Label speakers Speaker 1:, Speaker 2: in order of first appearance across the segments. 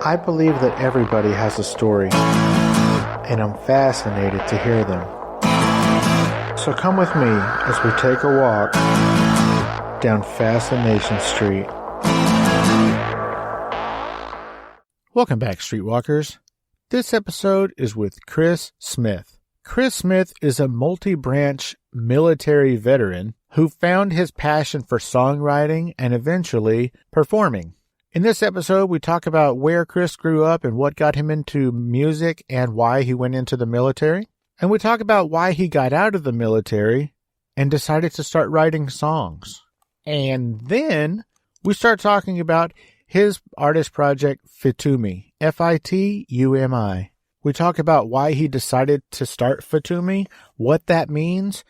Speaker 1: I believe that everybody has a story, and I'm fascinated to hear them. So come with me as we take a walk down Fascination Street. Welcome back, Streetwalkers. This episode is with Chris Smith. Chris Smith is a multi-branch military veteran who found his passion for songwriting and eventually performing. In this episode, we talk about where Chris grew up and what got him into music and why he went into the military. And we talk about why he got out of the military and decided to start writing songs. And then we start talking about his artist project, FITUMI, F-I-T-U-M-I. We talk about why he decided to start FITUMI, what that means,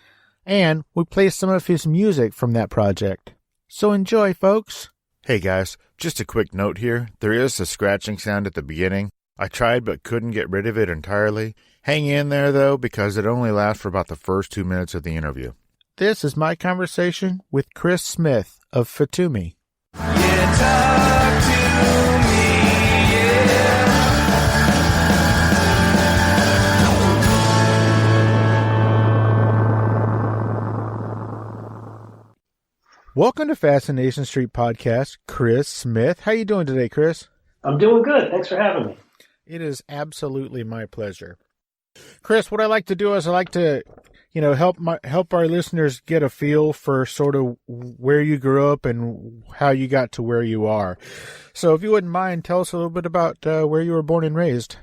Speaker 1: and we play some of his music from that project. So enjoy, folks.
Speaker 2: Hey guys, just a quick note here. There is a scratching sound at the beginning. I tried but couldn't get rid of it entirely. Hang in there though, because it only lasts for about the first 2 minutes of the interview.
Speaker 1: This is my conversation with Chris Smith of FITUMI.
Speaker 3: Yeah, talk to me, yeah.
Speaker 1: Welcome to Fascination Street Podcast, Chris Smith. How you doing today, Chris?
Speaker 4: I'm doing good. Thanks for having me.
Speaker 1: It is absolutely my pleasure. Chris, what I like to do is I like to, help our listeners get a feel for sort of where you grew up and how you got to where you are. So if you wouldn't mind, tell us a little bit about where you were born and raised.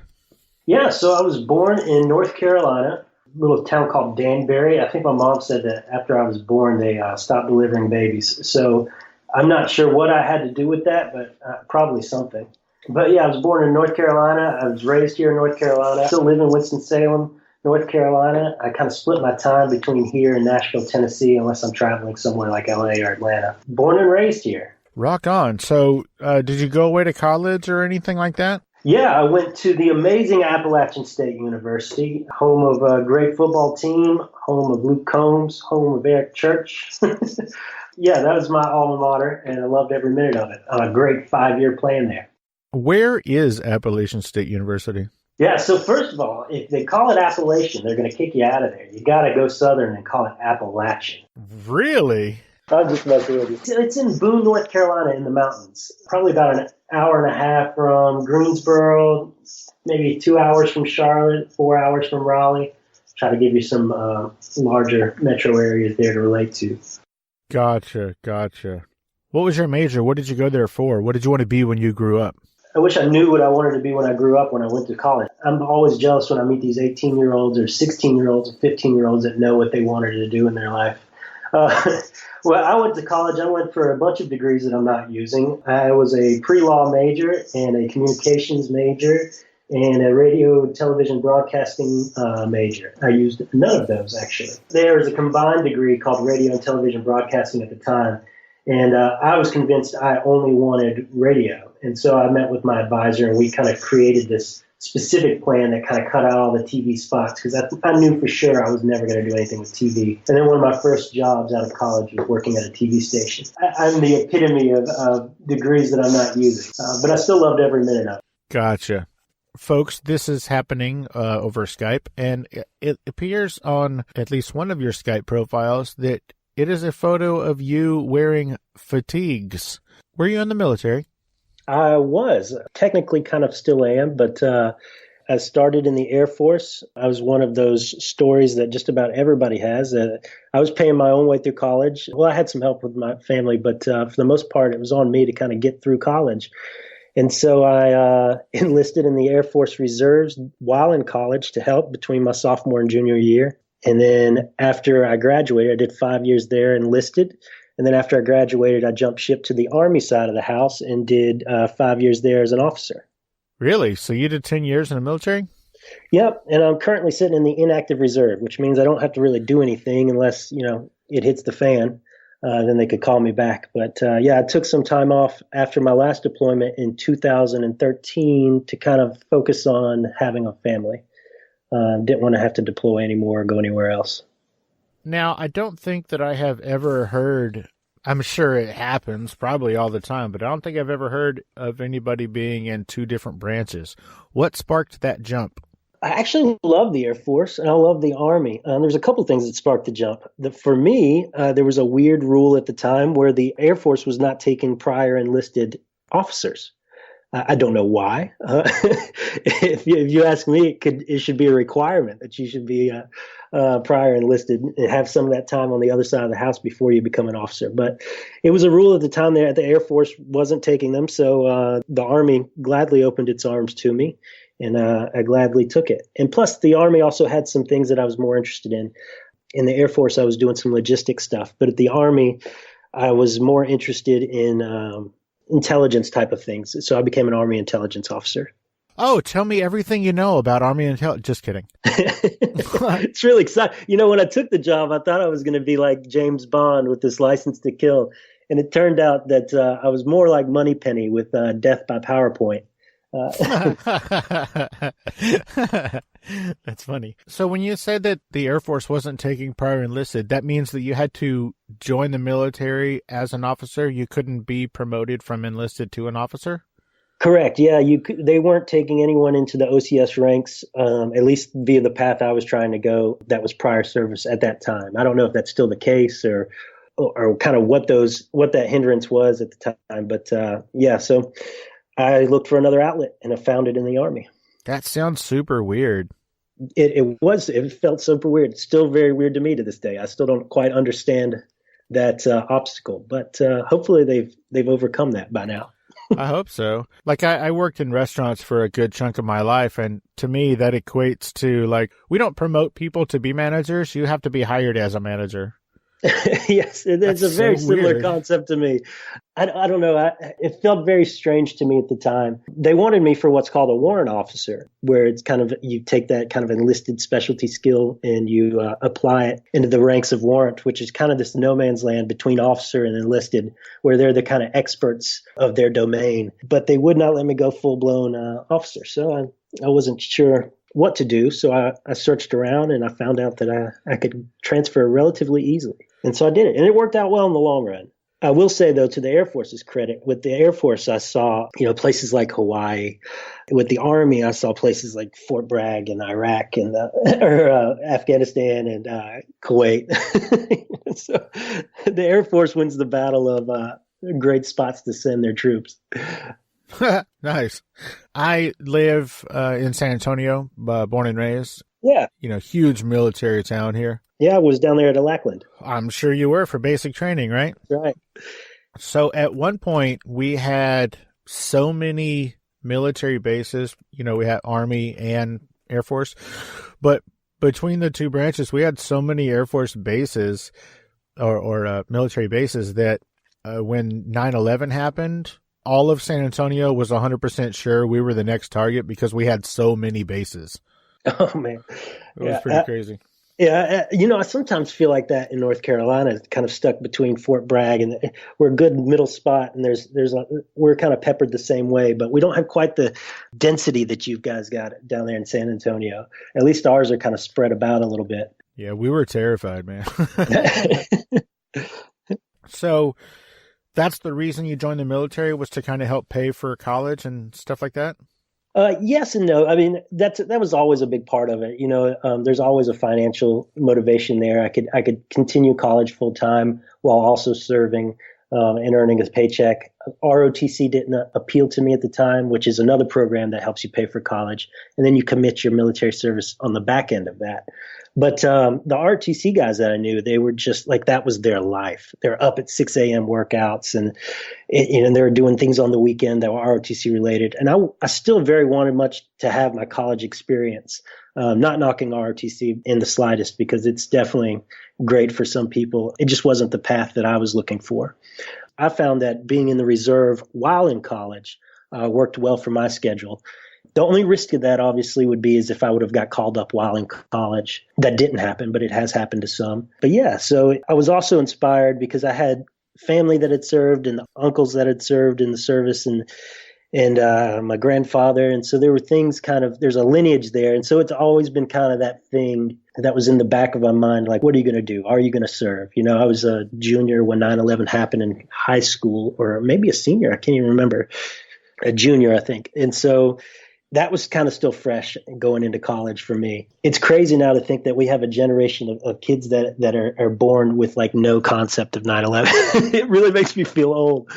Speaker 4: Yeah, so I was born in North Carolina, a little town called Danbury. I think my mom said that after I was born, they stopped delivering babies. So I'm not sure what I had to do with that, but probably something. But yeah, I was born in North Carolina. I was raised here in North Carolina. I still live in Winston-Salem, North Carolina. I kind of split my time between here and Nashville, Tennessee, unless I'm traveling somewhere like LA or Atlanta. Born and raised here.
Speaker 1: Rock on. So did you go away to college or anything like that?
Speaker 4: Yeah, I went to the amazing Appalachian State University, home of a great football team, home of Luke Combs, home of Eric Church. Yeah, that was my alma mater, and I loved every minute of it. A great 5-year plan there.
Speaker 1: Where is Appalachian State University?
Speaker 4: Yeah, so first of all, if they call it Appalachian, they're going to kick you out of there. You got to go southern and call it Appalachian.
Speaker 1: Really?
Speaker 4: I'm just messing with you. It's in Boone, North Carolina in the mountains. Probably about an hour and a half from Greensboro, maybe 2 hours from Charlotte, 4 hours from Raleigh. Try to give you some larger metro areas there to relate to.
Speaker 1: Gotcha. What was your major? What did you go there for? What did you want to be when you grew up?
Speaker 4: I wish I knew what I wanted to be when I grew up, when I went to college. I'm always jealous when I meet these 18-year-olds or 16-year-olds or 15-year-olds that know what they wanted to do in their life. Well, I went to college. I went for a bunch of degrees that I'm not using. I was a pre-law major and a communications major and a radio, television, broadcasting major. I used none of those, actually. There was a combined degree called radio and television broadcasting at the time, and I was convinced I only wanted radio. And so I met with my advisor, and we kind of created this specific plan that kind of cut out all the TV spots, because I knew for sure I was never going to do anything with TV. And then one of my first jobs out of college was working at a TV station. I'm the epitome of degrees that I'm not using, but I still loved every minute of it.
Speaker 1: Gotcha. Folks, this is happening over Skype, and it appears on at least one of your Skype profiles that it is a photo of you wearing fatigues. Were you in the military?
Speaker 4: I was. Technically kind of still am, but I started in the Air Force. I was one of those stories that just about everybody has. I was paying my own way through college. Well, I had some help with my family, but for the most part, it was on me to kind of get through college. And so I enlisted in the Air Force Reserves while in college to help between my sophomore and junior year. And then after I graduated, I did 5 years there, enlisted. And then after I graduated, I jumped ship to the Army side of the house and did 5 years there as an officer.
Speaker 1: Really? So you did 10 years in the military?
Speaker 4: Yep. And I'm currently sitting in the inactive reserve, which means I don't have to really do anything unless, it hits the fan. Then they could call me back. But I took some time off after my last deployment in 2013 to kind of focus on having a family. Didn't want to have to deploy anymore or go anywhere else.
Speaker 1: Now, I don't think that I have ever heard I'm sure it happens probably all the time, but I don't think I've ever heard of anybody being in two different branches. What sparked that jump?
Speaker 4: I actually love the Air Force and I love the Army. There's a couple things that sparked the jump. For me, there was a weird rule at the time where the Air Force was not taking prior enlisted officers. I don't know why. If you ask me, it should be a requirement that you should be prior enlisted and have some of that time on the other side of the house before you become an officer. But it was a rule at the time that the Air Force wasn't taking them, so the Army gladly opened its arms to me, and I gladly took it. And plus, the Army also had some things that I was more interested in. In the Air Force, I was doing some logistics stuff, but at the Army, I was more interested in intelligence type of things. So I became an Army intelligence officer.
Speaker 1: Oh, tell me everything you know about Army intelligence. Just kidding.
Speaker 4: It's really exciting. When I took the job, I thought I was going to be like James Bond with this license to kill. And it turned out that I was more like Moneypenny with death by PowerPoint.
Speaker 1: That's funny. So when you said that the Air Force wasn't taking prior enlisted, that means that you had to join the military as an officer? You couldn't be promoted from enlisted to an officer?
Speaker 4: Correct. Yeah, they weren't taking anyone into the OCS ranks, at least via the path I was trying to go. That was prior service at that time. I don't know if that's still the case or kind of what that hindrance was at the time. But yeah, so I looked for another outlet and I found it in the Army.
Speaker 1: That sounds super weird.
Speaker 4: It felt super weird. It's still very weird to me to this day. I still don't quite understand that obstacle, but hopefully they've overcome that by now.
Speaker 1: I hope so. Like I worked in restaurants for a good chunk of my life, and to me that equates to like, we don't promote people to be managers. You have to be hired as a manager.
Speaker 4: Yes, it's a very similar concept to me. I don't know. It felt very strange to me at the time. They wanted me for what's called a warrant officer, where it's kind of, you take that kind of enlisted specialty skill and you apply it into the ranks of warrant, which is kind of this no man's land between officer and enlisted, where they're the kind of experts of their domain. But they would not let me go full blown officer, so I wasn't sure what to do. So I searched around and I found out that I could transfer relatively easily. And so I did it. And it worked out well in the long run. I will say, though, to the Air Force's credit, with the Air Force, I saw, places like Hawaii. With the Army, I saw places like Fort Bragg in Iraq and Afghanistan and Kuwait. So the Air Force wins the battle of great spots to send their troops.
Speaker 1: Nice. I live in San Antonio, born and raised.
Speaker 4: Yeah.
Speaker 1: Huge military town here.
Speaker 4: Yeah, I was down there at Lackland.
Speaker 1: I'm sure you were for basic training, right?
Speaker 4: Right.
Speaker 1: So at one point, we had so many military bases. We had Army and Air Force. But between the two branches, we had so many Air Force bases or military bases that when 9/11 happened, all of San Antonio was 100% sure we were the next target because we had so many bases.
Speaker 4: Oh, man.
Speaker 1: It was pretty crazy.
Speaker 4: Yeah, I sometimes feel like that in North Carolina. It's kind of stuck between Fort Bragg and we're a good middle spot, and we're kind of peppered the same way, but we don't have quite the density that you guys got down there in San Antonio. At least ours are kind of spread about a little bit.
Speaker 1: Yeah, we were terrified, man. So that's the reason you joined the military, was to kind of help pay for college and stuff like that?
Speaker 4: Yes and no. I mean, that was always a big part of it. There's always a financial motivation there. I could continue college full time while also serving and earning a paycheck. ROTC didn't appeal to me at the time, which is another program that helps you pay for college, and then you commit your military service on the back end of that. But the ROTC guys that I knew, they were just like, that was their life. They're up at 6 a.m. workouts and they were doing things on the weekend that were ROTC related. And I still very wanted much to have my college experience, not knocking ROTC in the slightest, because it's definitely great for some people. It just wasn't the path that I was looking for. I found that being in the reserve while in college worked well for my schedule. The only risk of that, obviously, would be as if I would have got called up while in college. That didn't happen, but it has happened to some. But yeah, so I was also inspired because I had family that had served and uncles that had served in the service and my grandfather. And so there were things there's a lineage there. And so it's always been kind of that thing that was in the back of my mind. Like, what are you going to do? Are you going to serve? You know, I was a junior when 9/11 happened in high school, or maybe a senior. I can't even remember. A junior, I think. And so that was kind of still fresh going into college for me. It's crazy now to think that we have a generation of kids that are born with like no concept of 9/11. It really makes me feel old.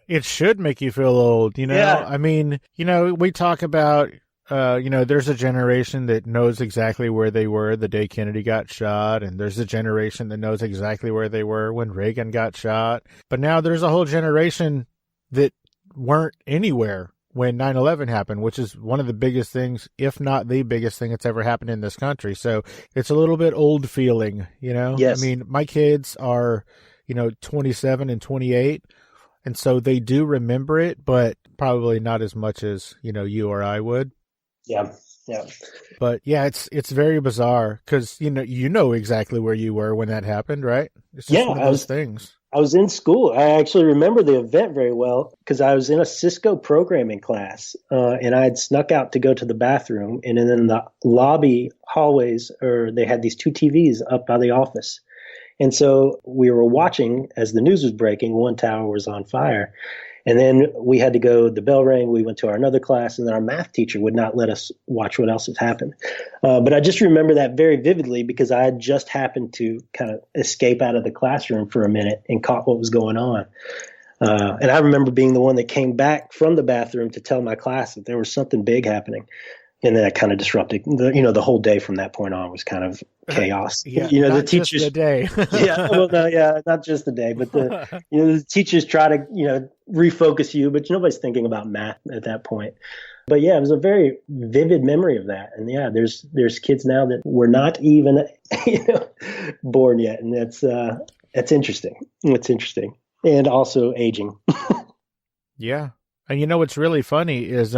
Speaker 1: It should make you feel old, you know?
Speaker 4: Yeah.
Speaker 1: I mean, you know, we talk about, you know, there's a generation that knows exactly where they were the day Kennedy got shot, and there's a generation that knows exactly where they were when Reagan got shot. But now there's a whole generation that weren't anywhere when 9/11 happened, which is one of the biggest things, if not the biggest thing that's ever happened in this country. So it's a little bit old feeling, you know?
Speaker 4: Yes.
Speaker 1: I mean, my kids are, you know, 27 and 28. And so they do remember it, but probably not as much as, you know, you or I would.
Speaker 4: Yeah. Yeah.
Speaker 1: But yeah, it's very bizarre because, you know exactly where you were when that happened, right? It's just one of those things.
Speaker 4: I was in school. I actually remember the event very well because I was in a Cisco programming class, and I had snuck out to go to the bathroom. And then in the lobby hallways, they had these two TVs up by the office. And so we were watching as the news was breaking. One tower was on fire. And then we had to go, the bell rang, we went to another class, and then our math teacher would not let us watch what else had happened. But I just remember that very vividly because I had just happened to kind of escape out of the classroom for a minute and caught what was going on. And I remember being the one that came back from the bathroom to tell my class that there was something big happening. And then that kind of disrupted, the whole day from that point on was kind of chaos.
Speaker 1: Yeah,
Speaker 4: you know,
Speaker 1: not
Speaker 4: the teachers,
Speaker 1: just the day.
Speaker 4: yeah, well, no, yeah, not just the day, but the teachers try to, refocus you, but nobody's thinking about math at that point. But yeah, it was a very vivid memory of that. And yeah, there's kids now that were not even, born yet. And that's interesting. It's interesting. And also aging.
Speaker 1: Yeah. And you know what's really funny is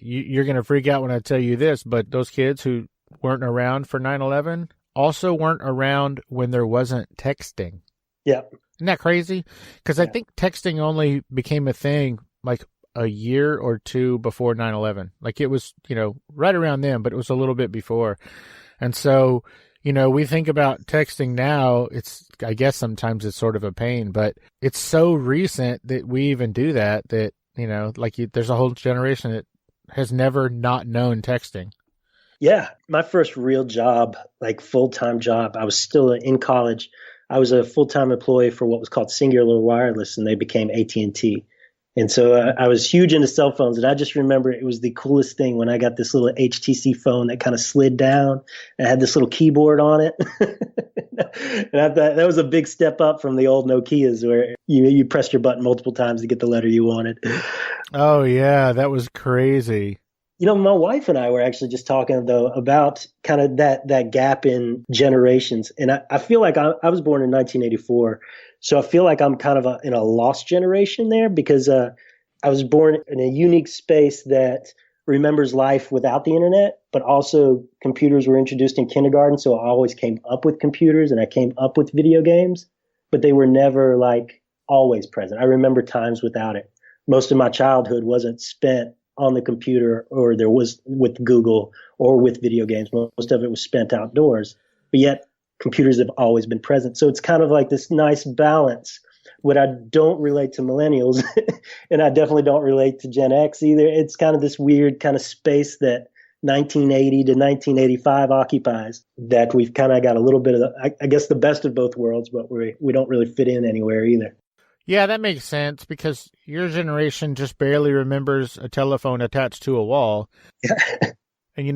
Speaker 1: you're going to freak out when I tell you this, but those kids who weren't around for 9/11 also weren't around when there wasn't texting.
Speaker 4: Yeah.
Speaker 1: Isn't that crazy? Because I think texting only became a thing like a year or two before 9/11. Like it was, right around then, but it was a little bit before. And so, we think about texting now. I guess sometimes it's sort of a pain, but it's so recent that we even do that, there's a whole generation that has never not known texting.
Speaker 4: Yeah. My first real job, like full-time job, I was still in college. I was a full-time employee for what was called Singular Wireless, and they became AT&T. And so I was huge into cell phones, and I just remember it was the coolest thing when I got this little HTC phone that kind of slid down and had this little keyboard on it. And I thought that was a big step up from the old Nokias where you pressed your button multiple times to get the letter you wanted.
Speaker 1: Oh, yeah, that was crazy.
Speaker 4: My wife and I were actually just talking, though, about kind of that gap in generations. And I feel like I was born in 1984. So I feel like I'm kind of in a lost generation there because I was born in a unique space that remembers life without the internet, but also computers were introduced in kindergarten. So I always came up with computers and I came up with video games, but they were never like always present. I remember times without it. Most of my childhood wasn't spent on the computer or there was with Google or with video games. Most of it was spent outdoors, but yet computers have always been present. So it's kind of like this nice balance. What I don't relate to millennials and I definitely don't relate to Gen X either. It's kind of this weird kind of space that 1980 to 1985 occupies that we've kind of got a little bit of, I guess, the best of both worlds, but we don't really fit in anywhere either.
Speaker 1: Yeah, that makes sense because your generation just barely remembers a telephone attached to a wall. And,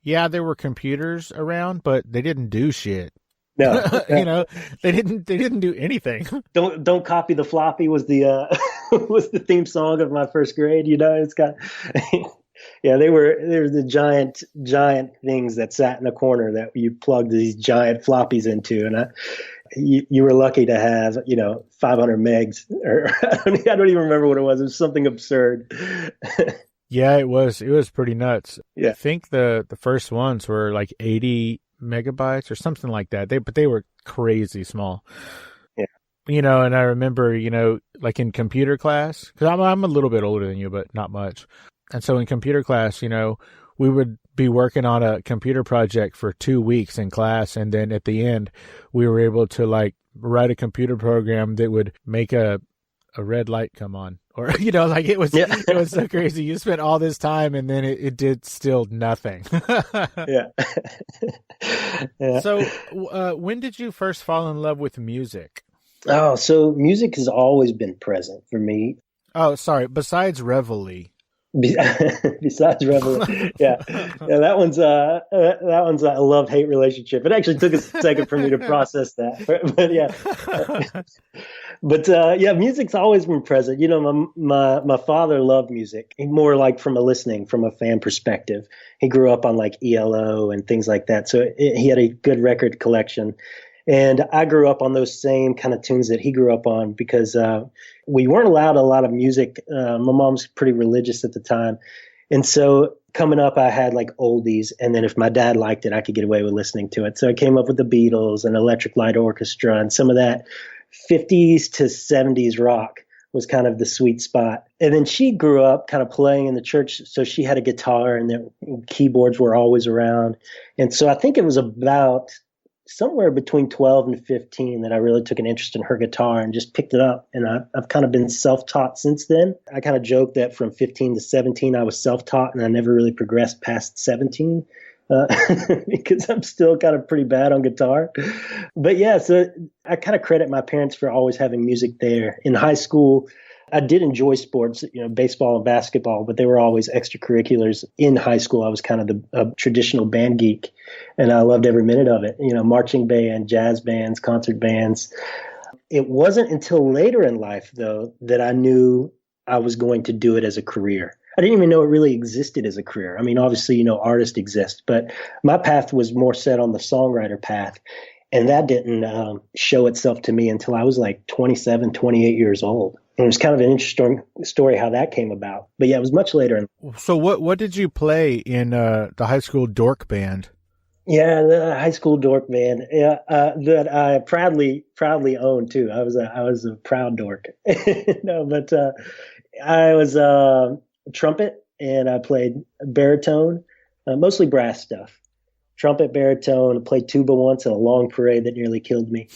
Speaker 1: there were computers around, but they didn't do shit.
Speaker 4: No,
Speaker 1: they didn't do anything.
Speaker 4: Don't copy the floppy was the was the theme song of my first grade. It's got they were the giant things that sat in a corner that you plugged these giant floppies into, and you were lucky to have 500 megs or I don't even remember what it was. It was something absurd.
Speaker 1: Yeah, it was pretty nuts.
Speaker 4: Yeah.
Speaker 1: I think the first ones were like 80 megabytes or something like that. But they were crazy small.
Speaker 4: Yeah.
Speaker 1: And I remember, like in computer class, because I'm a little bit older than you, but not much. And so in computer class, we would be working on a computer project for 2 weeks in class, and then at the end we were able to like write a computer program that would make a red light come on, or like it was so crazy. You spent all this time and then it did still nothing.
Speaker 4: Yeah. Yeah.
Speaker 1: So when did you first fall in love with music?
Speaker 4: Oh, so music has always been present for me.
Speaker 1: Oh, sorry, besides Reveille.
Speaker 4: Besides Reveille, yeah, that one's a love-hate relationship. It actually took a second for me to process that, but yeah, but music's always been present. My father loved music, more like from a fan perspective. He grew up on like ELO and things like that, so he had a good record collection. And I grew up on those same kind of tunes that he grew up on because we weren't allowed a lot of music. My mom's pretty religious at the time. And so coming up, I had like oldies. And then if my dad liked it, I could get away with listening to it. So I came up with the Beatles and Electric Light Orchestra and some of that 50s to 70s rock was kind of the sweet spot. And then she grew up kind of playing in the church. So she had a guitar and the keyboards were always around. And so I think it was about somewhere between 12 and 15 that I really took an interest in her guitar and just picked it up. And I've kind of been self-taught since then. I kind of joke that from 15 to 17, I was self-taught and I never really progressed past 17 because I'm still kind of pretty bad on guitar. But yeah, so I kind of credit my parents for always having music there. In high school, I did enjoy sports, baseball and basketball, but they were always extracurriculars. In high school, I was kind of a traditional band geek, and I loved every minute of it. Marching band, jazz bands, concert bands. It wasn't until later in life, though, that I knew I was going to do it as a career. I didn't even know it really existed as a career. I mean, obviously, artists exist, but my path was more set on the songwriter path. And that didn't show itself to me until I was like 27, 28 years old. And it was kind of an interesting story how that came about. But yeah, it was much later.
Speaker 1: So what did you play in the high school dork band?
Speaker 4: Yeah, the high school dork band. Yeah, that I proudly owned too. I was a proud dork. No, but I was trumpet and I played baritone, mostly brass stuff. Trumpet, baritone, played tuba once in a long parade that nearly killed me.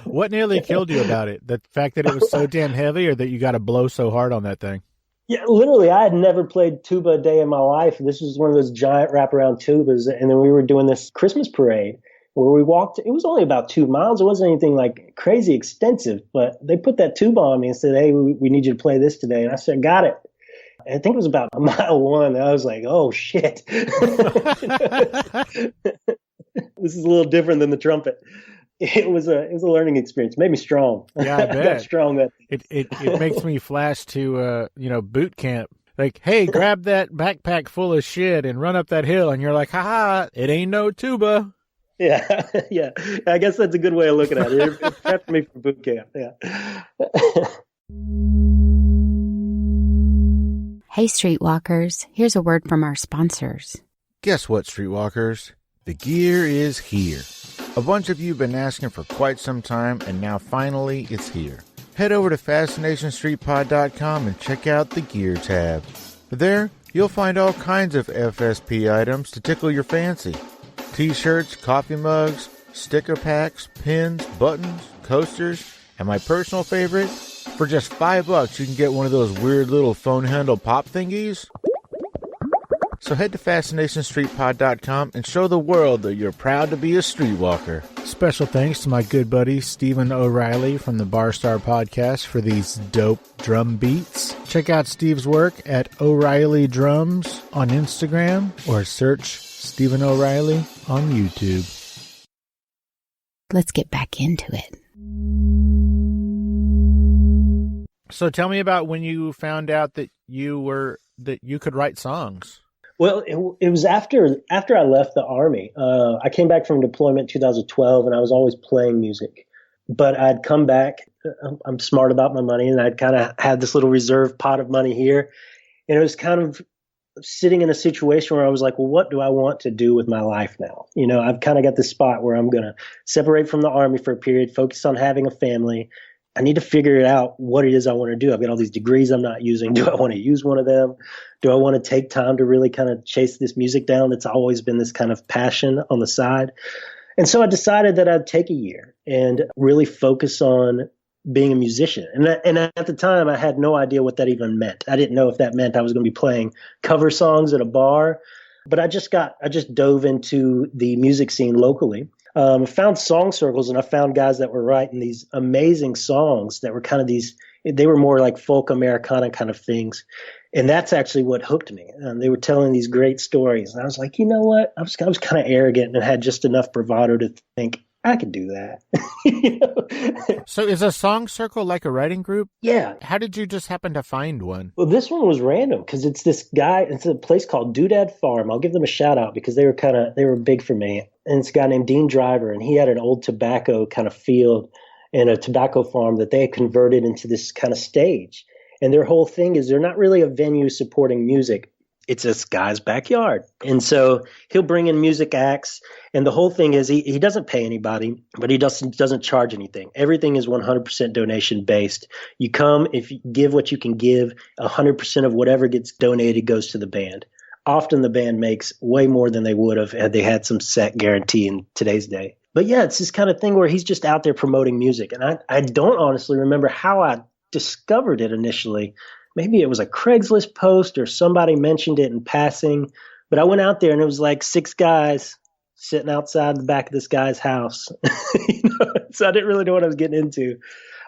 Speaker 1: What nearly killed you about it? The fact that it was so damn heavy, or that you got to blow so hard on that thing?
Speaker 4: Yeah, literally, I had never played tuba a day in my life. This was one of those giant wraparound tubas. And then we were doing this Christmas parade where we walked. It was only about 2 miles. It wasn't anything like crazy extensive, but they put that tuba on me and said, hey, we need you to play this today. And I said, got it. I think it was about mile 1. I was like, oh, shit. This is a little different than the trumpet. It was a learning experience. It made me strong.
Speaker 1: Yeah, I bet.
Speaker 4: I got strong.
Speaker 1: It makes me flash to, boot camp. Like, hey, grab that backpack full of shit and run up that hill. And you're like, haha, it ain't no tuba.
Speaker 4: Yeah, yeah. I guess that's a good way of looking at it. It prepped me for boot camp. Yeah.
Speaker 5: Hey, Streetwalkers, here's a word from our sponsors.
Speaker 2: Guess what, Streetwalkers? The gear is here. A bunch of you have been asking for quite some time, and now finally it's here. Head over to FascinationStreetPod.com and check out the gear tab. There, you'll find all kinds of FSP items to tickle your fancy. T-shirts, coffee mugs, sticker packs, pins, buttons, coasters, and my personal favorite, for just $5 you can get one of those weird little phone handle pop thingies. So head to FascinationStreetPod.com and show the world that you're proud to be a streetwalker.
Speaker 1: Special thanks to my good buddy Stephen O'Reilly from the Bar Star Podcast for these dope drum beats. Check out Steve's work at O'Reilly Drums on Instagram or search Stephen O'Reilly on YouTube.
Speaker 5: Let's get back into it.
Speaker 1: So tell me about when you found out that you could write songs.
Speaker 4: Well, it was after I left the Army. I came back from deployment in 2012, and I was always playing music. But I'd come back. I'm smart about my money, and I'd kind of had this little reserve pot of money here. And it was kind of sitting in a situation where I was like, well, what do I want to do with my life now? I've kind of got this spot where I'm going to separate from the Army for a period, focus on having a family, I need to figure out what it is I want to do. I've got all these degrees I'm not using. Do I want to use one of them? Do I want to take time to really kind of chase this music down? That's always been this kind of passion on the side. And so I decided that I'd take a year and really focus on being a musician. And at the time, I had no idea what that even meant. I didn't know if that meant I was going to be playing cover songs at a bar. But I just dove into the music scene locally. I found song circles, and I found guys that were writing these amazing songs that were kind of they were more like folk Americana kind of things. And that's actually what hooked me. They were telling these great stories. And I was like, you know what? I was kind of arrogant and had just enough bravado to think, I could do that. You know?
Speaker 1: So is a song circle like a writing group?
Speaker 4: Yeah.
Speaker 1: How did you just happen to find one?
Speaker 4: Well, this one was random because it's this guy. It's a place called Didnt Farm. I'll give them a shout out because they were big for me. And it's a guy named Dean Driver, and he had an old tobacco kind of field and a tobacco farm that they had converted into this kind of stage. And their whole thing is they're not really a venue supporting music. It's this guy's backyard. And so he'll bring in music acts. And the whole thing is he doesn't pay anybody, but he doesn't charge anything. Everything is 100% donation based. You come, if you give what you can give, 100% of whatever gets donated goes to the band. Often the band makes way more than they would have had they had some set guarantee in today's day. But yeah, it's this kind of thing where he's just out there promoting music. And I don't honestly remember how I discovered it initially. Maybe it was a Craigslist post or somebody mentioned it in passing. But I went out there and it was like 6 guys sitting outside the back of this guy's house. So I didn't really know what I was getting into.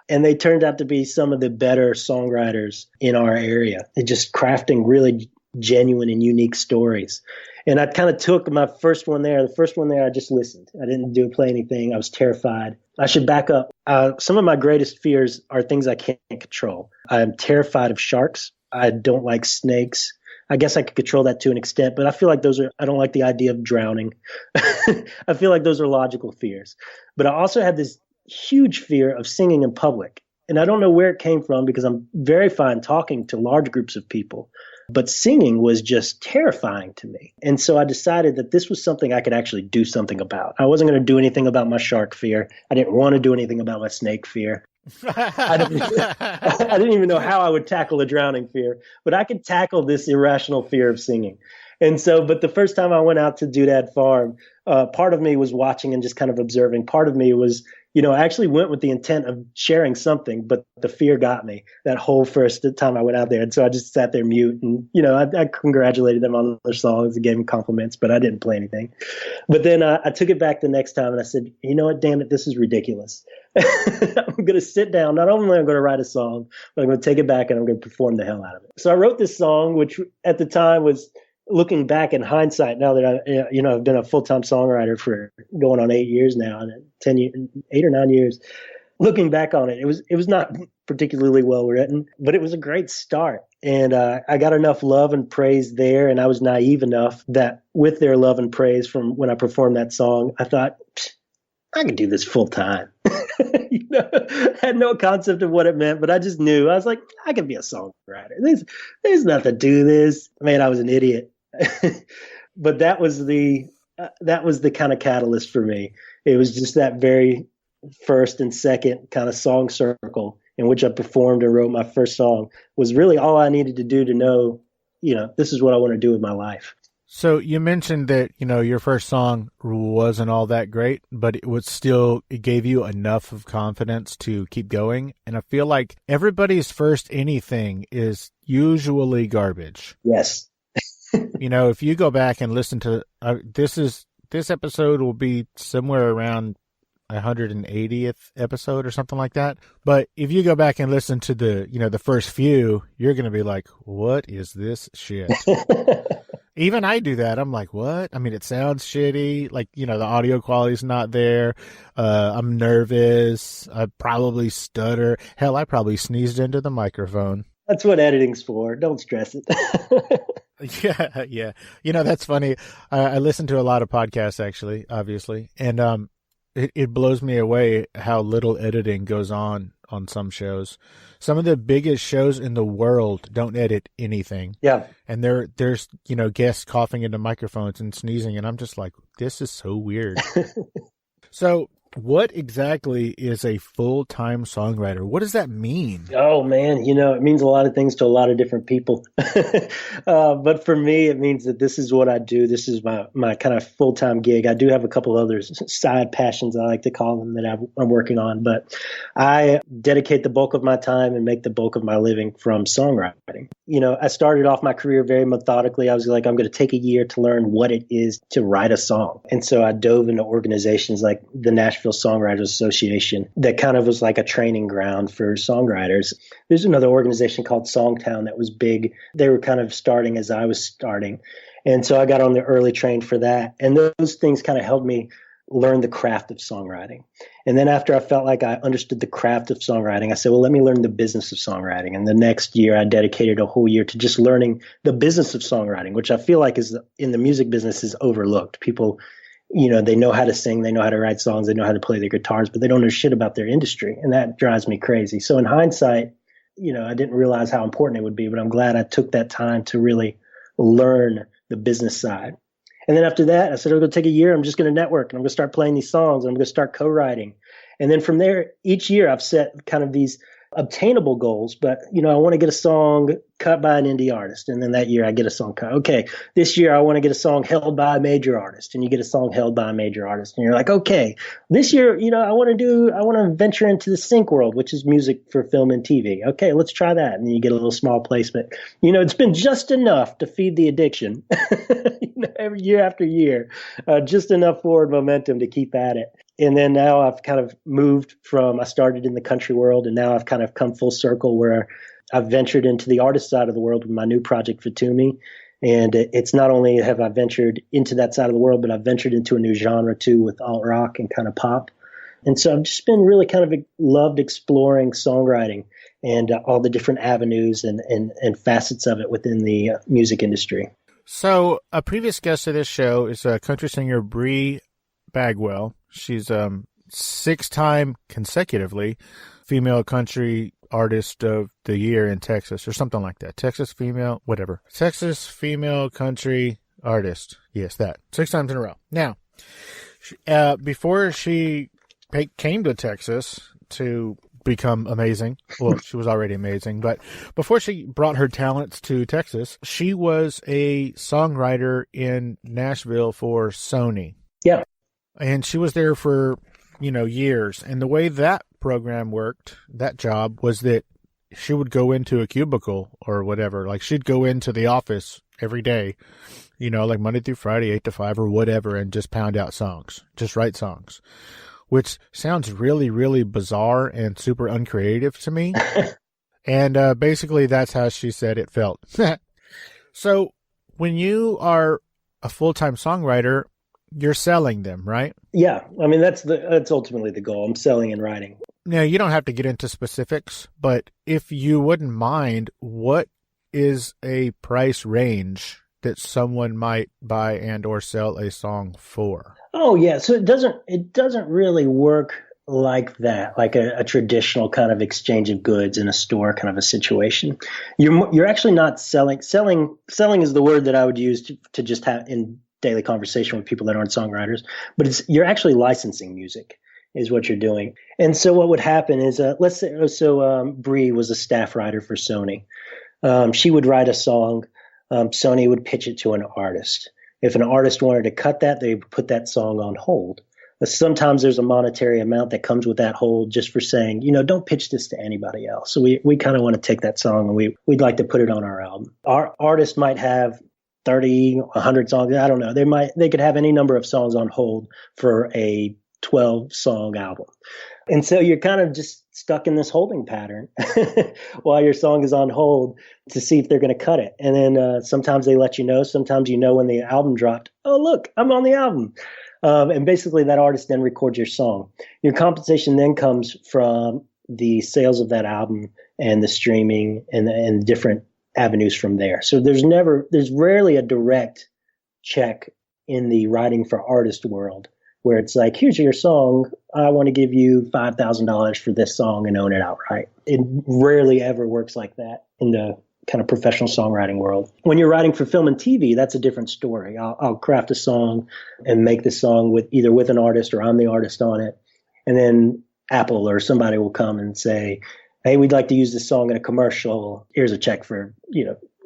Speaker 4: And they turned out to be some of the better songwriters in our area. They're just crafting really genuine and unique stories. And I kind of took my first one there. The first one there, I just listened. I didn't play anything. I was terrified. I should back up. Some of my greatest fears are things I can't control. I'm terrified of sharks. I don't like snakes. I guess I could control that to an extent, but I feel like I don't like the idea of drowning. I feel like those are logical fears. But I also have this huge fear of singing in public. And I don't know where it came from because I'm very fine talking to large groups of people. But singing was just terrifying to me. And so I decided that this was something I could actually do something about. I wasn't going to do anything about my shark fear. I didn't want to do anything about my snake fear. I didn't even know how I would tackle a drowning fear, but I could tackle this irrational fear of singing. And so, but the first time I went out to Doodad Farm, part of me was watching and just kind of observing. Part of me was, I actually went with the intent of sharing something, but the fear got me that whole first time I went out there. And so I just sat there mute and, I congratulated them on their songs and gave them compliments, but I didn't play anything. But then I took it back the next time and I said, you know what, damn it, this is ridiculous. I'm going to sit down. Not only am I going to write a song, but I'm going to take it back and I'm going to perform the hell out of it. So I wrote this song, which at the time was, looking back in hindsight, now that I've been a full-time songwriter for going on 8 years now, 8 or 9 years. Looking back on it, it was not particularly well written, but it was a great start. And I got enough love and praise there, and I was naive enough that with their love and praise from when I performed that song, I thought, I could do this full time. I had no concept of what it meant, but I just knew. I was like, I could be a songwriter. There's nothing to this. Man, I was an idiot. But that was the kind of catalyst for me. It was just that very first and second kind of song circle in which I performed and wrote my first song was really all I needed to do to know, this is what I want to do with my life.
Speaker 1: So you mentioned that, your first song wasn't all that great, but it gave you enough of confidence to keep going. And I feel like everybody's first anything is usually garbage.
Speaker 4: Yes.
Speaker 1: If you go back and listen to this episode will be somewhere around 180th episode or something like that. But if you go back and listen to the first few, you're going to be like, what is this shit? Even I do that. I'm like, what? I mean, it sounds shitty. Like, the audio quality's not there. I'm nervous. I probably stutter. Hell, I probably sneezed into the microphone.
Speaker 4: That's what editing's for. Don't stress it.
Speaker 1: Yeah. That's funny. I listen to a lot of podcasts, actually, obviously. And it blows me away how little editing goes on some shows. Some of the biggest shows in the world don't edit anything.
Speaker 4: Yeah.
Speaker 1: And there's guests coughing into microphones and sneezing, and I'm just like, this is so weird. So What exactly is a full-time songwriter? What does that mean?
Speaker 4: Oh man, it means a lot of things to a lot of different people. But for me, it means that this is what I do. This is my kind of full-time gig. I do have a couple other side passions, I like to call them, that I'm working on. But I dedicate the bulk of my time and make the bulk of my living from songwriting. I started off my career very methodically. I was like, I'm going to take a year to learn what it is to write a song. And so I dove into organizations like the Nashville Songwriters Association that kind of was like a training ground for songwriters. There's another organization called Songtown that was big. They were kind of starting as I was starting. And so I got on the early train for that. And those things kind of helped me learn the craft of songwriting. And then after I felt like I understood the craft of songwriting, I said, well, let me learn the business of songwriting. And the next year I dedicated a whole year to just learning the business of songwriting, which I feel like is in the music business is overlooked. People, they know how to sing, they know how to write songs, they know how to play their guitars, but they don't know shit about their industry. And that drives me crazy. So in hindsight, I didn't realize how important it would be, but I'm glad I took that time to really learn the business side. And then after that, I said, I'm going to take a year. I'm just going to network and I'm going to start playing these songs. And I'm going to start co-writing. And then from there, each year I've set kind of these obtainable goals, but I want to get a song cut by an indie artist, and then that year I get a song cut. Okay, this year I want to get a song held by a major artist, and you get a song held by a major artist, and you're like, okay, this year I want to venture into the sync world, which is music for film and TV. Okay, let's try that, and then you get a little small placement. It's been just enough to feed the addiction, every year after year, just enough forward momentum to keep at it. And then now I've kind of moved from, I started in the country world, and now I've kind of come full circle where I've ventured into the artist side of the world with my new project, FITUMI. And it's not only have I ventured into that side of the world, but I've ventured into a new genre too with alt rock and kind of pop. And so I've just been really kind of loved exploring songwriting and all the different avenues and facets of it within the music industry.
Speaker 1: So a previous guest of this show is a country singer, Bree Bagwell. She's 6-time consecutively female country artist of the year in Texas or something like that. Texas female country artist. Yes, that. 6 times in a row. Now, before she came to Texas to become amazing, well, she was already amazing, but before she brought her talents to Texas, she was a songwriter in Nashville for Sony.
Speaker 4: Yeah.
Speaker 1: And she was there for, years. And the way that program worked, that job, was that she would go into a cubicle or whatever. Like, she'd go into the office every day, like Monday through Friday, 8 to 5 or whatever, and just pound out songs, just write songs, which sounds really, really bizarre and super uncreative to me. And basically, that's how she said it felt. So when you are a full-time songwriter, you're selling them, right?
Speaker 4: Yeah. I mean, that's ultimately the goal. I'm selling and writing.
Speaker 1: Now, you don't have to get into specifics, but if you wouldn't mind, what is a price range that someone might buy and or sell a song for?
Speaker 4: Oh, yeah. So it doesn't really work like that, like a traditional kind of exchange of goods in a store kind of a situation. You're actually not selling. Selling is the word that I would use to just have in daily conversation with people that aren't songwriters, but you're actually licensing music is what you're doing. And so what would happen is, let's say, Bree was a staff writer for Sony. She would write a song. Sony would pitch it to an artist. If an artist wanted to cut that, they would put that song on hold. Sometimes there's a monetary amount that comes with that hold just for saying, don't pitch this to anybody else. So we kind of want to take that song and we'd like to put it on our album. Our artist might have 30, 100 songs. I don't know. They could have any number of songs on hold for a 12-song album. And so you're kind of just stuck in this holding pattern while your song is on hold to see if they're going to cut it. And then sometimes they let you know. Sometimes when the album dropped, oh, look, I'm on the album. And basically that artist then records your song. Your compensation then comes from the sales of that album and the streaming and different avenues from there. So there's rarely a direct check in the writing for artist world where it's like, here's your song. I want to give you $5,000 for this song and own it outright. It rarely ever works like that in the kind of professional songwriting world. When you're writing for film and TV, that's a different story. I'll craft a song and make the song with an artist or I'm the artist on it. And then Apple or somebody will come and say, hey, we'd like to use this song in a commercial. Here's a check for,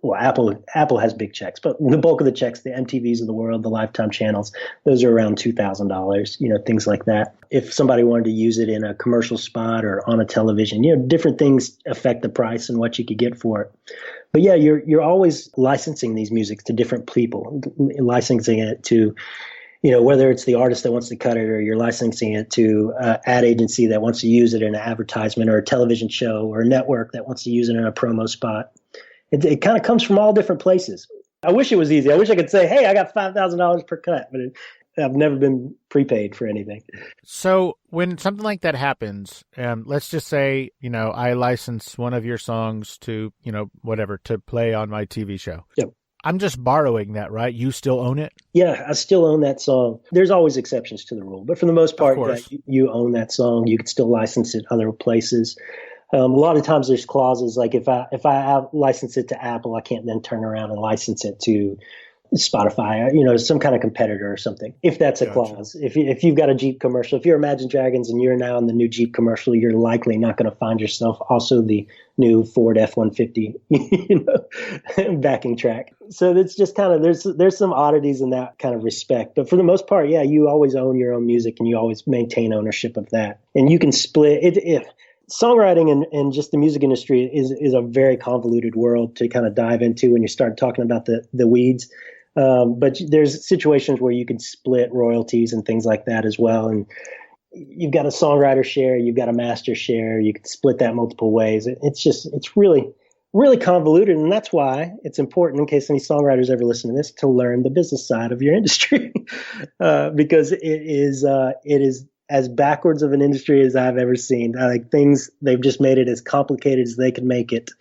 Speaker 4: well, Apple has big checks, but the bulk of the checks, the MTVs of the world, the Lifetime channels, those are around $2,000, things like that. If somebody wanted to use it in a commercial spot or on a television, different things affect the price and what you could get for it. But yeah, you're always licensing these musics to different people, licensing it to, whether it's the artist that wants to cut it or you're licensing it to an ad agency that wants to use it in an advertisement or a television show or a network that wants to use it in a promo spot. It kind of comes from all different places. I wish it was easy. I wish I could say, hey, I got $5,000 per cut, but I've never been prepaid for anything.
Speaker 1: So when something like that happens, let's just say, I license one of your songs to, whatever, to play on my TV show.
Speaker 4: Yep.
Speaker 1: I'm just borrowing that, right? You still own it?
Speaker 4: Yeah, I still own that song. There's always exceptions to the rule, but for the most part, you own that song. You can still license it other places. A lot of times there's clauses like if I license it to Apple, I can't then turn around and license it to Spotify, some kind of competitor or something. If that's a clause, if you've got a Jeep commercial, if you're Imagine Dragons and you're now in the new Jeep commercial, you're likely not going to find yourself also the new Ford F-150, backing track. So it's just kind of there's some oddities in that kind of respect, but for the most part, yeah, you always own your own music and you always maintain ownership of that, and you can split it. Songwriting and just the music industry is a very convoluted world to kind of dive into when you start talking about the weeds. But there's situations where you can split royalties and things like that as well. And you've got a songwriter share, you've got a master share, you can split that multiple ways. It's really, really convoluted. And that's why it's important, in case any songwriters ever listen to this, to learn the business side of your industry, because it is as backwards of an industry as I've ever seen. They've just made it as complicated as they can make it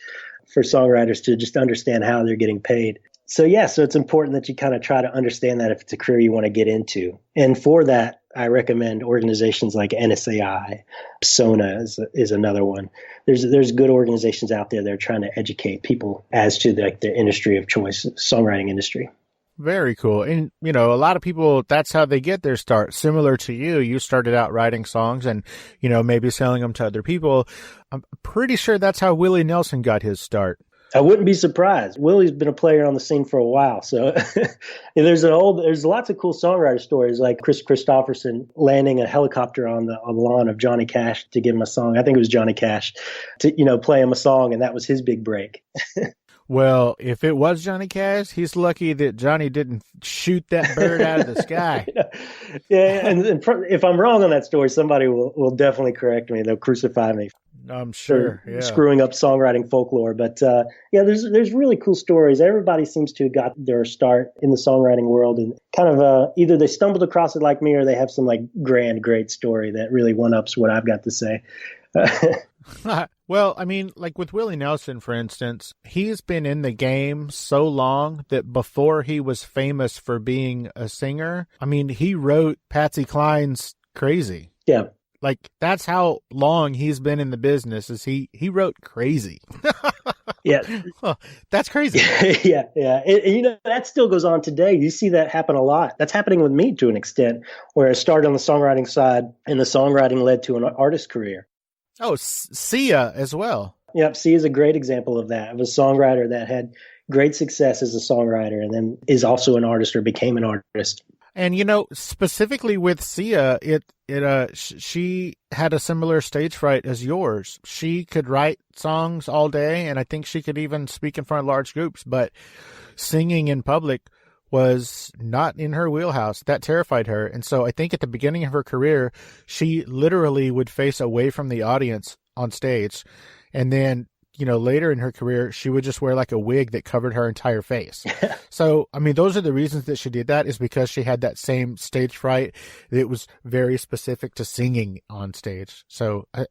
Speaker 4: for songwriters to just understand how they're getting paid. So it's important that you kind of try to understand that if it's a career you want to get into. And for that, I recommend organizations like NSAI, SONA is another one. There's good organizations out there that are trying to educate people as to the industry of choice, songwriting industry.
Speaker 1: Very cool. And, a lot of people, that's how they get their start. Similar to you started out writing songs and, maybe selling them to other people. I'm pretty sure that's how Willie Nelson got his start.
Speaker 4: I wouldn't be surprised. Willie's been a player on the scene for a while. So there's lots of cool songwriter stories, like Chris Christopherson landing a helicopter on the lawn of Johnny Cash to give him a song. I think it was Johnny Cash to, play him a song. And that was his big break.
Speaker 1: Well, if it was Johnny Cash, he's lucky that Johnny didn't shoot that bird out of the sky.
Speaker 4: Yeah, and if I'm wrong on that story, somebody will definitely correct me. They'll crucify me.
Speaker 1: I'm sure. Yeah.
Speaker 4: Screwing up songwriting folklore. But there's really cool stories. Everybody seems to have got their start in the songwriting world, and kind of either they stumbled across it like me, or they have some great story that really one-ups what I've got to say.
Speaker 1: Well, I mean, like with Willie Nelson, for instance, he's been in the game so long that before he was famous for being a singer, I mean, he wrote Patsy Cline's Crazy.
Speaker 4: Yeah.
Speaker 1: Like, that's how long he's been in the business, is he wrote Crazy.
Speaker 4: Yeah.
Speaker 1: That's crazy.
Speaker 4: Yeah. And, that still goes on today. You see that happen a lot. That's happening with me to an extent, where I started on the songwriting side and the songwriting led to an artist career.
Speaker 1: Oh, Sia as well.
Speaker 4: Yep, Sia is a great example of that, of a songwriter that had great success as a songwriter and then is also an artist or became an artist.
Speaker 1: And, specifically with Sia, she had a similar stage fright as yours. She could write songs all day, and I think she could even speak in front of large groups, but singing in public was not in her wheelhouse. That terrified her. And so I think at the beginning of her career, she literally would face away from the audience on stage. And then, later in her career, she would just wear like a wig that covered her entire face. So, I mean, those are the reasons that she did that, is because she had that same stage fright. It was very specific to singing on stage. So, I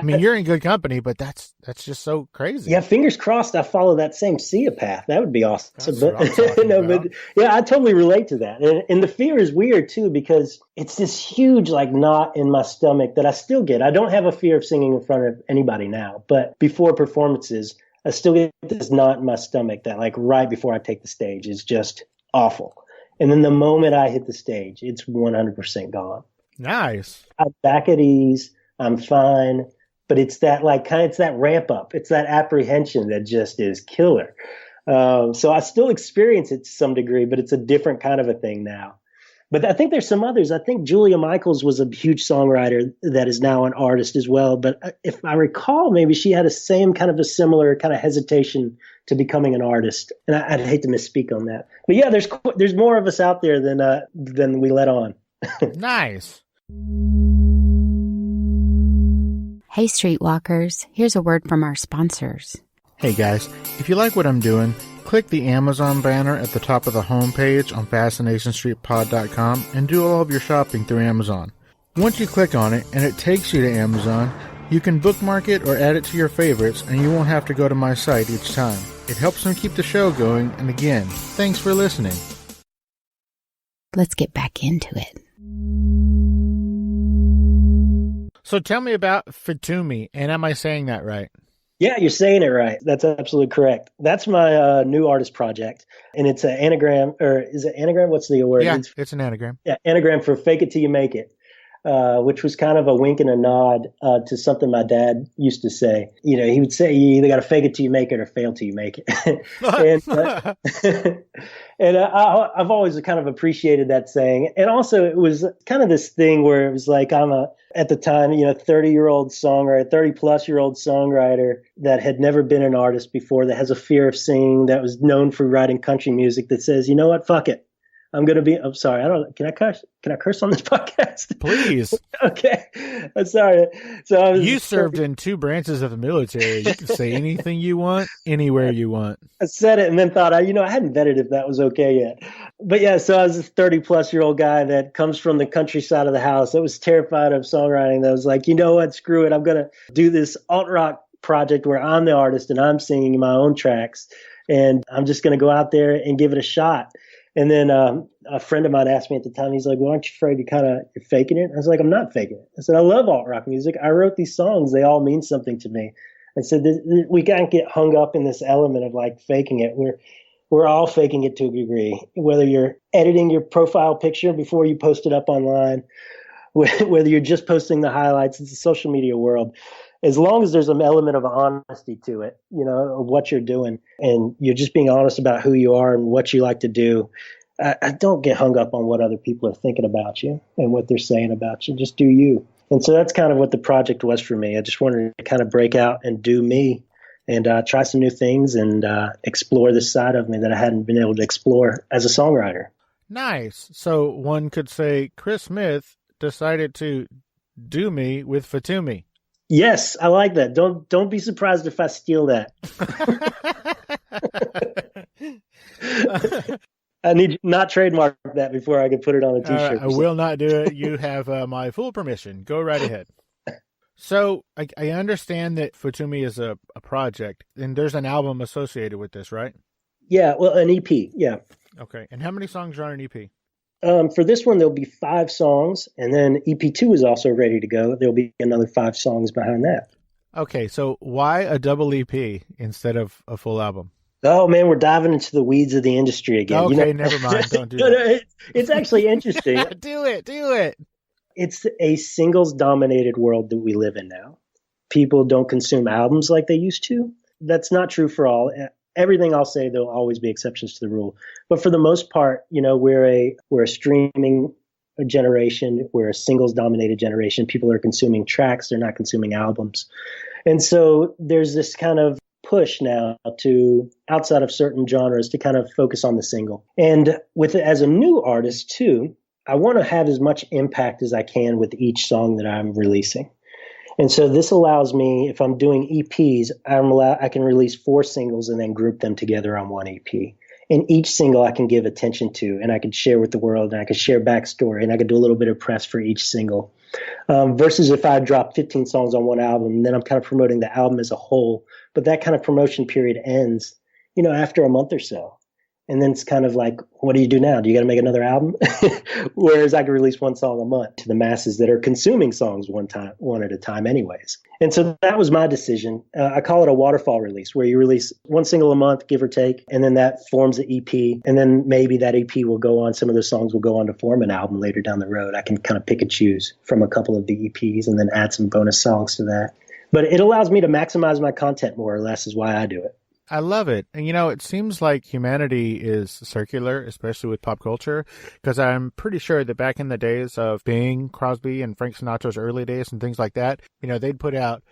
Speaker 1: mean, you're in good company, but that's just so crazy.
Speaker 4: Yeah, fingers crossed I follow that same Sia path. That would be awesome.
Speaker 1: That's what I'm talking about.
Speaker 4: But yeah, I totally relate to that. And the fear is weird too, because it's this huge knot in my stomach that I still get. I don't have a fear of singing in front of anybody now, but before performances, I still get this knot in my stomach that right before I take the stage is just awful. And then the moment I hit the stage, it's 100% gone.
Speaker 1: Nice.
Speaker 4: I'm back at ease. I'm fine. But it's that it's that ramp up. It's that apprehension that just is killer. So I still experience it to some degree, but it's a different kind of a thing now. But I think there's some others. I think Julia Michaels was a huge songwriter that is now an artist as well. But if I recall, maybe she had a similar kind of hesitation to becoming an artist. And I'd hate to misspeak on that. But yeah, there's more of us out there than we let on.
Speaker 1: Nice.
Speaker 5: Hey, Streetwalkers, here's a word from our sponsors.
Speaker 1: Hey guys, if you like what I'm doing, click the Amazon banner at the top of the homepage on FascinationStreetPod.com and do all of your shopping through Amazon. Once you click on it and it takes you to Amazon, you can bookmark it or add it to your favorites and you won't have to go to my site each time. It helps them keep the show going, and again, thanks for listening.
Speaker 5: Let's get back into it.
Speaker 1: So tell me about FITUMI, and am I saying that right?
Speaker 4: Yeah, you're saying it right. That's absolutely correct. That's my new artist project. And it's an anagram, or is it anagram? What's the word?
Speaker 1: Yeah, it's an anagram.
Speaker 4: Yeah, anagram for fake it till you make it, which was kind of a wink and a nod to something my dad used to say. You know, he would say, you either got to fake it till you make it or fail till you make it. And I've always kind of appreciated that saying. And also it was kind of this thing where it was like at the time, 30-year-old songwriter, 30-plus-year-old songwriter that had never been an artist before, that has a fear of singing, that was known for writing country music, that says, you know what, fuck it. I'm sorry. Can I curse on this podcast?
Speaker 1: Please.
Speaker 4: Okay. I'm sorry. So
Speaker 1: you served in 2 branches of the military. You can say anything you want, anywhere you want.
Speaker 4: I said it and then thought, I hadn't vetted if that was okay yet. But yeah, so I was a 30-plus-year-old guy that comes from the countryside of the house that was terrified of songwriting. That was like, you know what, screw it. I'm going to do this alt-rock project where I'm the artist and I'm singing my own tracks. And I'm just going to go out there and give it a shot. And then a friend of mine asked me at the time, he's like, well, aren't you afraid you're faking it? I was like, I'm not faking it. I said, I love alt rock music. I wrote these songs. They all mean something to me. I said, we can't get hung up in this element of like faking it. We're all faking it to a degree, whether you're editing your profile picture before you post it up online, whether you're just posting the highlights. It's a social media world. As long as there's an element of honesty to it, of what you're doing, and you're just being honest about who you are and what you like to do, I don't get hung up on what other people are thinking about you and what they're saying about you. Just do you. And so that's kind of what the project was for me. I just wanted to kind of break out and do me and try some new things and explore this side of me that I hadn't been able to explore as a songwriter.
Speaker 1: Nice. So one could say Chris Smith decided to do me with FITUMI.
Speaker 4: Yes, I like that. Don't be surprised if I steal that. I need not trademark that before I can put it on a T-shirt.
Speaker 1: I will not do it. You have my full permission. Go right ahead. So I understand that FITUMI is a project, and there's an album associated with this, right?
Speaker 4: Yeah, well, an EP, yeah.
Speaker 1: Okay, and how many songs are on an EP?
Speaker 4: For this one, there'll be 5 songs, and then EP2 is also ready to go. There'll be another 5 songs behind that.
Speaker 1: Okay, so why a double EP instead of a full album?
Speaker 4: Oh, man, we're diving into the weeds of the industry again.
Speaker 1: Okay, never mind. Don't do that.
Speaker 4: It's actually interesting.
Speaker 1: Do it.
Speaker 4: It's a singles-dominated world that we live in now. People don't consume albums like they used to. That's not true for all. Everything I'll say, there'll always be exceptions to the rule. But for the most part, we're a streaming generation. We're a singles-dominated generation. People are consuming tracks. They're not consuming albums. And so there's this kind of push now to, outside of certain genres, to kind of focus on the single. And as a new artist, too, I want to have as much impact as I can with each song that I'm releasing. And so this allows me, if I'm doing EPs, I can release 4 singles and then group them together on one EP. And each single I can give attention to, and I can share with the world, and I can share backstory, and I can do a little bit of press for each single. Versus if I drop 15 songs on one album, then I'm kind of promoting the album as a whole. But that kind of promotion period ends, after a month or so. And then it's kind of like, what do you do now? Do you got to make another album? Whereas I could release one song a month to the masses that are consuming songs one at a time anyways. And so that was my decision. I call it a waterfall release, where you release one single a month, give or take, and then that forms an EP. And then maybe that EP will go on, some of the songs will go on to form an album later down the road. I can kind of pick and choose from a couple of the EPs and then add some bonus songs to that. But it allows me to maximize my content more or less is why I do it.
Speaker 1: I love it. And, it seems like humanity is circular, especially with pop culture, because I'm pretty sure that back in the days of Bing Crosby and Frank Sinatra's early days and things like that, they'd put out,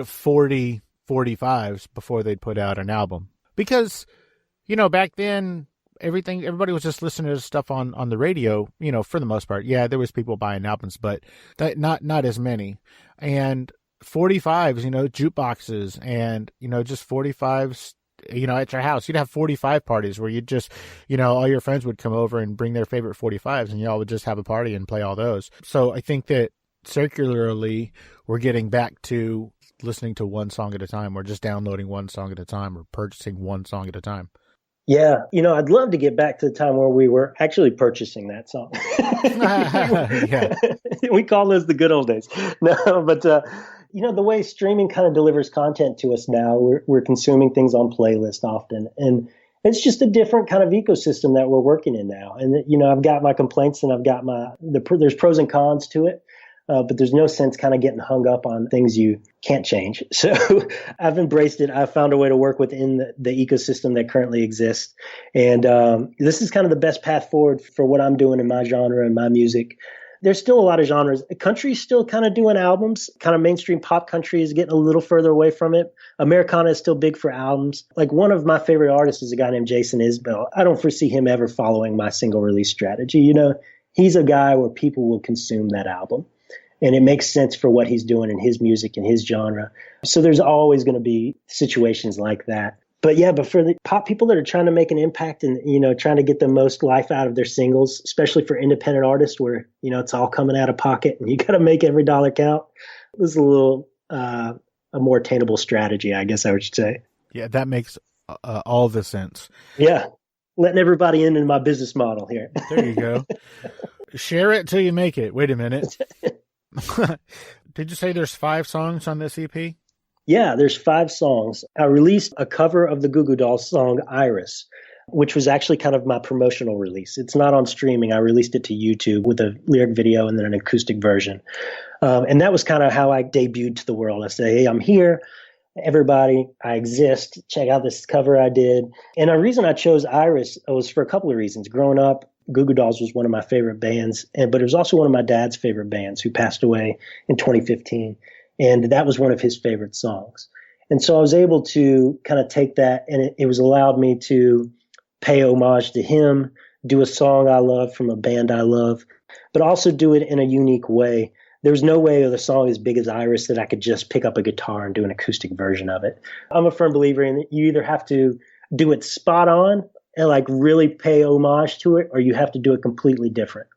Speaker 1: 40 45s before they'd put out an album. Because, back then, everybody was just listening to stuff on the radio, for the most part. Yeah, there was people buying albums, but not as many. And 45s, jukeboxes and, just 45s, at your house. You'd have 45 parties where you'd just, all your friends would come over and bring their favorite 45s and y'all would just have a party and play all those. So I think that circularly we're getting back to listening to one song at a time, or just downloading one song at a time, or purchasing one song at a time.
Speaker 4: Yeah. I'd love to get back to the time where we were actually purchasing that song.
Speaker 1: Yeah.
Speaker 4: We call those the good old days. No, but, the way streaming kind of delivers content to us now, we're consuming things on playlist often. And it's just a different kind of ecosystem that we're working in now. And, I've got my complaints and I've got there's pros and cons to it. But there's no sense kind of getting hung up on things you can't change. So I've embraced it. I've found a way to work within the ecosystem that currently exists. And this is kind of the best path forward for what I'm doing in my genre and my music. There's still a lot of genres. Country's still kind of doing albums. Kind of mainstream pop country is getting a little further away from it. Americana is still big for albums. Like, one of my favorite artists is a guy named Jason Isbell. I don't foresee him ever following my single release strategy. He's a guy where people will consume that album. And it makes sense for what he's doing in his music and his genre. So there's always going to be situations like that. But for the pop people that are trying to make an impact and, trying to get the most life out of their singles, especially for independent artists where, it's all coming out of pocket and you got to make every dollar count. This is a little, a more attainable strategy, I guess I would say.
Speaker 1: Yeah, that makes all the sense.
Speaker 4: Yeah. Letting everybody in my business model here.
Speaker 1: There you go. Share it till you make it. Wait a minute. Did you say there's 5 songs on this EP?
Speaker 4: Yeah, there's 5 songs. I released a cover of the Goo Goo Dolls song Iris, which was actually kind of my promotional release. It's not on streaming. I released it to YouTube with a lyric video and then an acoustic version. And that was kind of how I debuted to the world. I say, hey, I'm here. Everybody, I exist. Check out this cover I did. And the reason I chose Iris was for a couple of reasons. Growing up, Goo Goo Dolls was one of my favorite bands, but it was also one of my dad's favorite bands, who passed away in 2015. And that was one of his favorite songs. And so I was able to kind of take that, and it was allowed me to pay homage to him, do a song I love from a band I love, but also do it in a unique way. There was no way with a song as big as Iris that I could just pick up a guitar and do an acoustic version of it. I'm a firm believer in it. You either have to do it spot on and like really pay homage to it, or you have to do it completely different.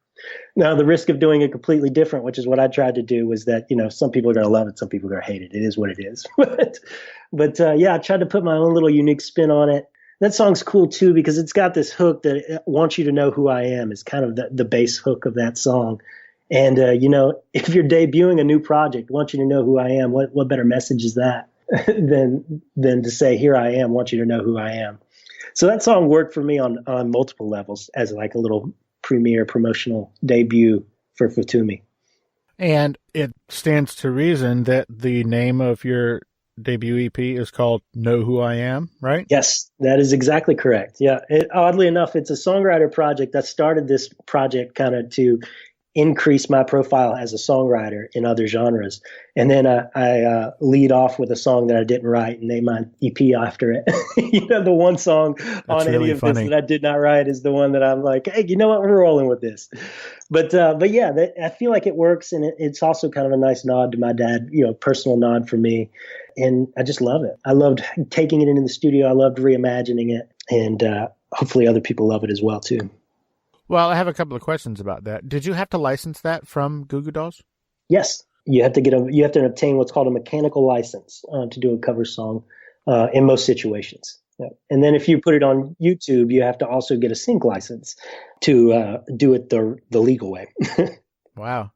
Speaker 4: Now, the risk of doing it completely different, which is what I tried to do, was that, some people are going to love it, some people are going to hate it. It is what it is. but I tried to put my own little unique spin on it. That song's cool too, because it's got this hook that wants you to know who I am. Is kind of the bass hook of that song. And, if you're debuting a new project, want you to know who I am, what better message is that than to say, here I am, want you to know who I am. So that song worked for me on multiple levels as like a little premiere promotional debut for FITUMI.
Speaker 1: And it stands to reason that the name of your debut EP is called Know Who I Am, right?
Speaker 4: Yes, that is exactly correct. Yeah. Oddly enough, it's a songwriter project. I started this project kind of to increase my profile as a songwriter in other genres. And then I lead off with a song that I didn't write and name my EP after it. The one song on
Speaker 1: really
Speaker 4: any of
Speaker 1: funny.
Speaker 4: this that I did not write is the one that I'm like, hey, you know what? We're rolling with this. But yeah, I feel like it works. And it's also kind of a nice nod to my dad, personal nod for me. And I just love it. I loved taking it into the studio. I loved reimagining it. And hopefully other people love it as well, too.
Speaker 1: Well, I have a couple of questions about that. Did you have to license that from Goo Goo Dolls?
Speaker 4: Yes, you have to obtain what's called a mechanical license to do a cover song in most situations. Yeah. And then if you put it on YouTube, you have to also get a sync license to do it the legal way.
Speaker 1: Wow.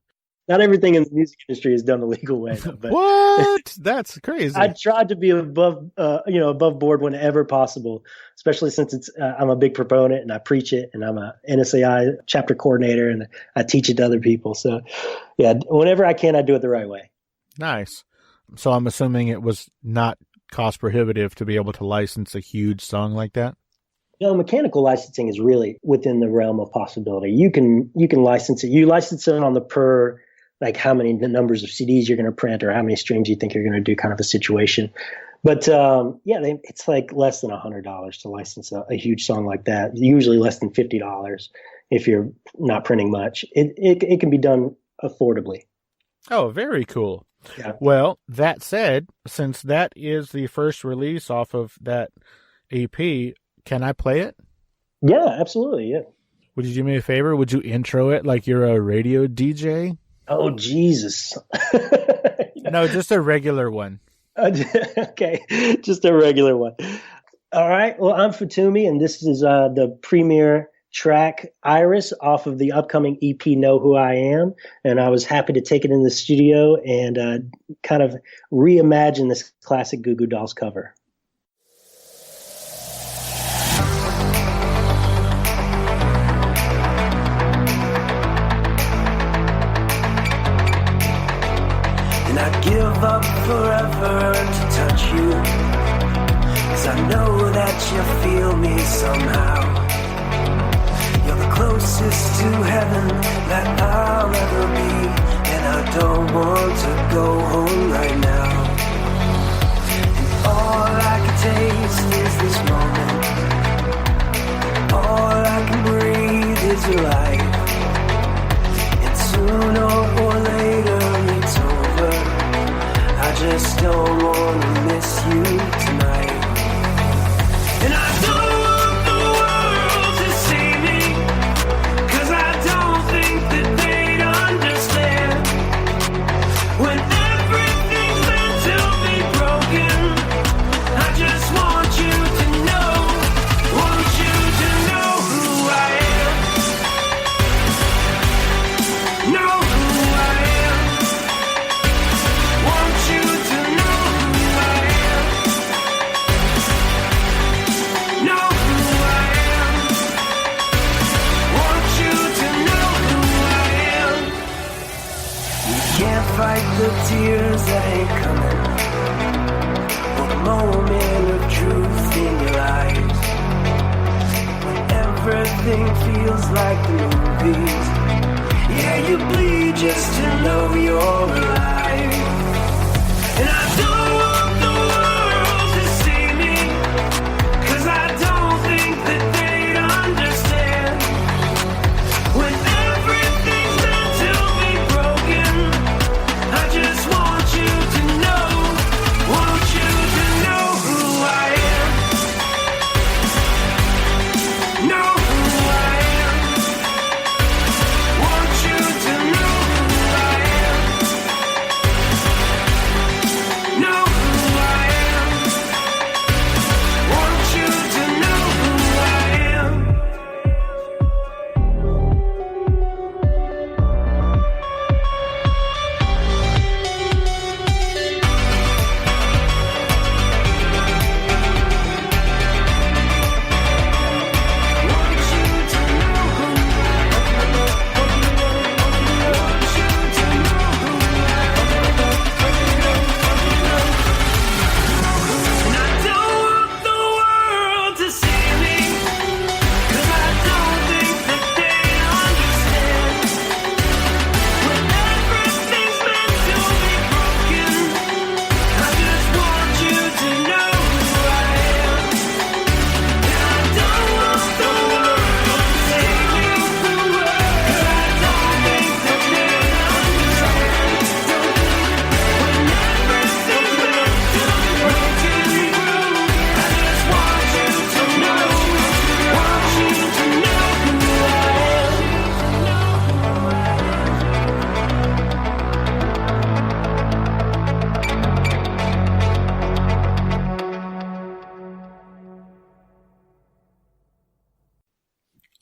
Speaker 4: Not everything in the music industry is done the legal way. But
Speaker 1: What? That's crazy.
Speaker 4: I tried to be above board whenever possible, especially since I'm a big proponent and I preach it, and I'm a NSAI chapter coordinator and I teach it to other people. So, yeah, whenever I can, I do it the right way.
Speaker 1: Nice. So I'm assuming it was not cost prohibitive to be able to license a huge song like that.
Speaker 4: Mechanical licensing is really within the realm of possibility. You can license it. You license it on the per, like how many numbers of CDs you're going to print or how many streams you think you're going to do, kind of a situation. But it's like less than $100 to license a huge song like that. Usually less than $50 if you're not printing much. It can be done affordably.
Speaker 1: Oh, very cool.
Speaker 4: Yeah.
Speaker 1: Well, that said, since that is the first release off of that EP, can I play it?
Speaker 4: Yeah, absolutely. Yeah.
Speaker 1: Would you do me a favor? Would you intro it like you're a radio DJ?
Speaker 4: Oh, Jesus.
Speaker 1: No, just a regular one.
Speaker 4: Okay, just a regular one. All right. Well, I'm FITUMI, and this is the premiere track, Iris, off of the upcoming EP, Know Who I Am. And I was happy to take it in the studio and kind of reimagine this classic Goo Goo Dolls cover.
Speaker 3: I'd give up forever to touch you, 'cause I know that you feel me somehow. You're the closest to heaven that I'll ever be, and I don't want to go home right now. And all I can taste is this moment. All I can breathe is your light. And sooner or later it's over. I just don't want to miss you tonight. And I don't want the world to see me, 'cause I don't think that they'd understand. When everything's meant to be broken, I just want you to know, want you to know who I am. Know who I am. Want you to know who I am. Know who I am. Want you to know who I am. You can't fight the tears that ain't coming, or the moment of truth in your eyes. When everything feels like the movies, yeah, you bleed just to know you're alive. And I don't want the world to see me, 'cause I don't think that they'd understand. When everything's meant to be broken, I just want you to know, want you to know who I am. Know who I am. Want you to know who I am. Know who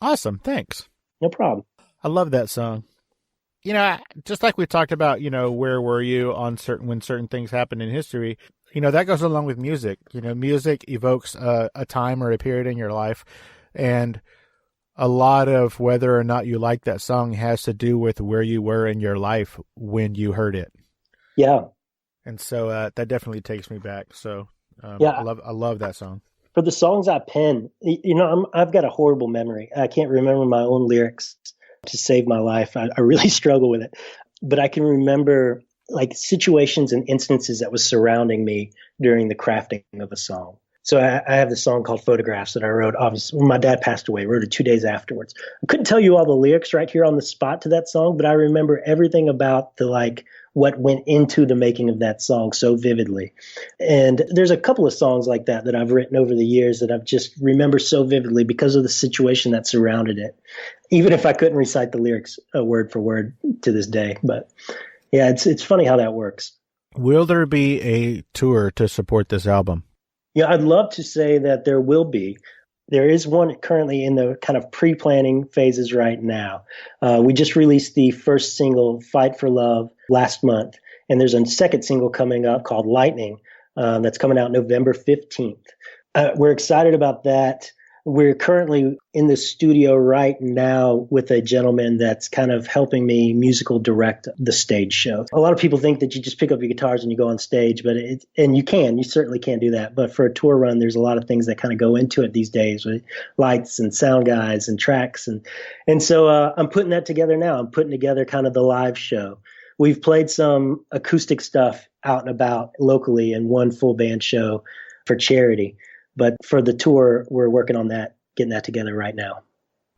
Speaker 1: Awesome. Thanks.
Speaker 4: No problem.
Speaker 1: I love that song. You know, just like we talked about, where were you when certain things happen in history, that goes along with music. Music evokes a time or a period in your life. And a lot of whether or not you like that song has to do with where you were in your life when you heard it.
Speaker 4: Yeah.
Speaker 1: And so that definitely takes me back. So
Speaker 4: yeah,
Speaker 1: I love that song.
Speaker 4: For the songs I pen, I've got a horrible memory. I can't remember my own lyrics to save my life. I really struggle with it. But I can remember like situations and instances that was surrounding me during the crafting of a song. So I have this song called Photographs that I wrote, obviously, when my dad passed away. I wrote it 2 days afterwards. I couldn't tell you all the lyrics right here on the spot to that song, but I remember everything about what went into the making of that song so vividly. And there's a couple of songs like that I've written over the years that I've just remember so vividly because of the situation that surrounded it, even if I couldn't recite the lyrics word for word to this day. But yeah, it's funny how that works.
Speaker 1: Will there be a tour to support this album?
Speaker 4: Yeah, I'd love to say that there will be. There is one currently in the kind of pre-planning phases right now. We just released the first single, Fight for Love, last month. And there's a second single coming up called Lightning that's coming out November 15th. We're excited about that. We're currently in the studio right now with a gentleman that's kind of helping me musical direct the stage show. A lot of people think that you just pick up your guitars and you go on stage, and you certainly can do that. But for a tour run, there's a lot of things that kind of go into it these days with lights and sound guys and tracks. And so I'm putting that together now. I'm putting together kind of the live show. We've played some acoustic stuff out and about locally and one full band show for charity. But for the tour, we're working on that, getting that together right now.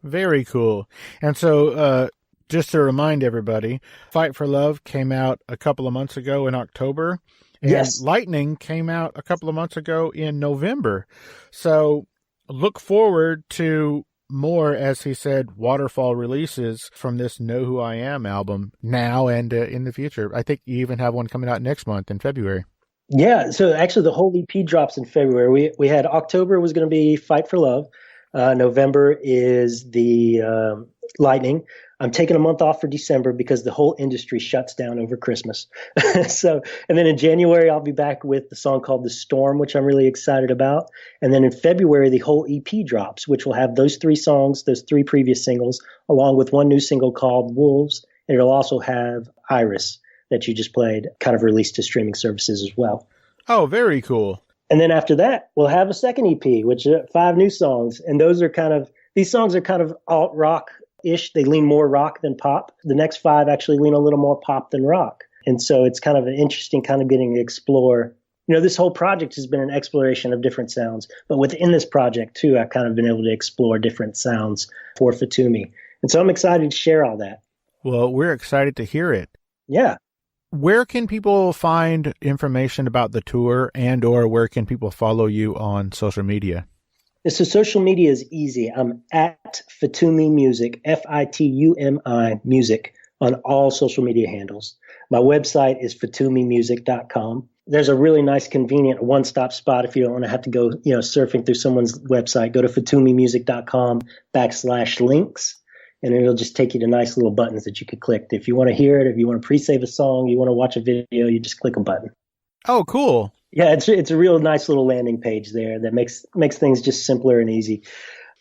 Speaker 1: Very cool. And so just to remind everybody, Fight for Love came out a couple of months ago in October. And
Speaker 4: yes.
Speaker 1: Lightning came out a couple of months ago in November. So look forward to more, as he said, waterfall releases from this Know Who I Am album now and in the future. I think you even have one coming out next month in February.
Speaker 4: Yeah, so actually the whole EP drops in February. We had October was going to be Fight for Love. November is the Lightning. I'm taking a month off for December because the whole industry shuts down over Christmas. And then in January, I'll be back with the song called The Storm, which I'm really excited about. And then in February, the whole EP drops, which will have those 3 songs, those 3 previous singles, along with one new single called Wolves. And it'll also have Iris that you just played, kind of released to streaming services as well.
Speaker 1: Oh, very cool.
Speaker 4: And then after that, we'll have a second EP, which are 5 new songs. And these songs are kind of alt rock-ish. They lean more rock than pop. The next 5 actually lean a little more pop than rock. And so it's kind of an interesting kind of getting to explore. This whole project has been an exploration of different sounds. But within this project, too, I've kind of been able to explore different sounds for FITUMI. And so I'm excited to share all that.
Speaker 1: Well, we're excited to hear it.
Speaker 4: Yeah.
Speaker 1: Where can people find information about the tour and or where can people follow you on social media?
Speaker 4: So social media is easy. I'm at FITUMI Music, FITUMI Music on all social media handles. My website is fitumimusic.com. There's a really nice, convenient one-stop spot if you don't want to have to go, surfing through someone's website. Go to fitumimusic.com/links. And it'll just take you to nice little buttons that you could click. If you want to hear it, if you want to pre-save a song, you want to watch a video, you just click a button.
Speaker 1: Oh, cool.
Speaker 4: Yeah, it's a real nice little landing page there that makes things just simpler and easy.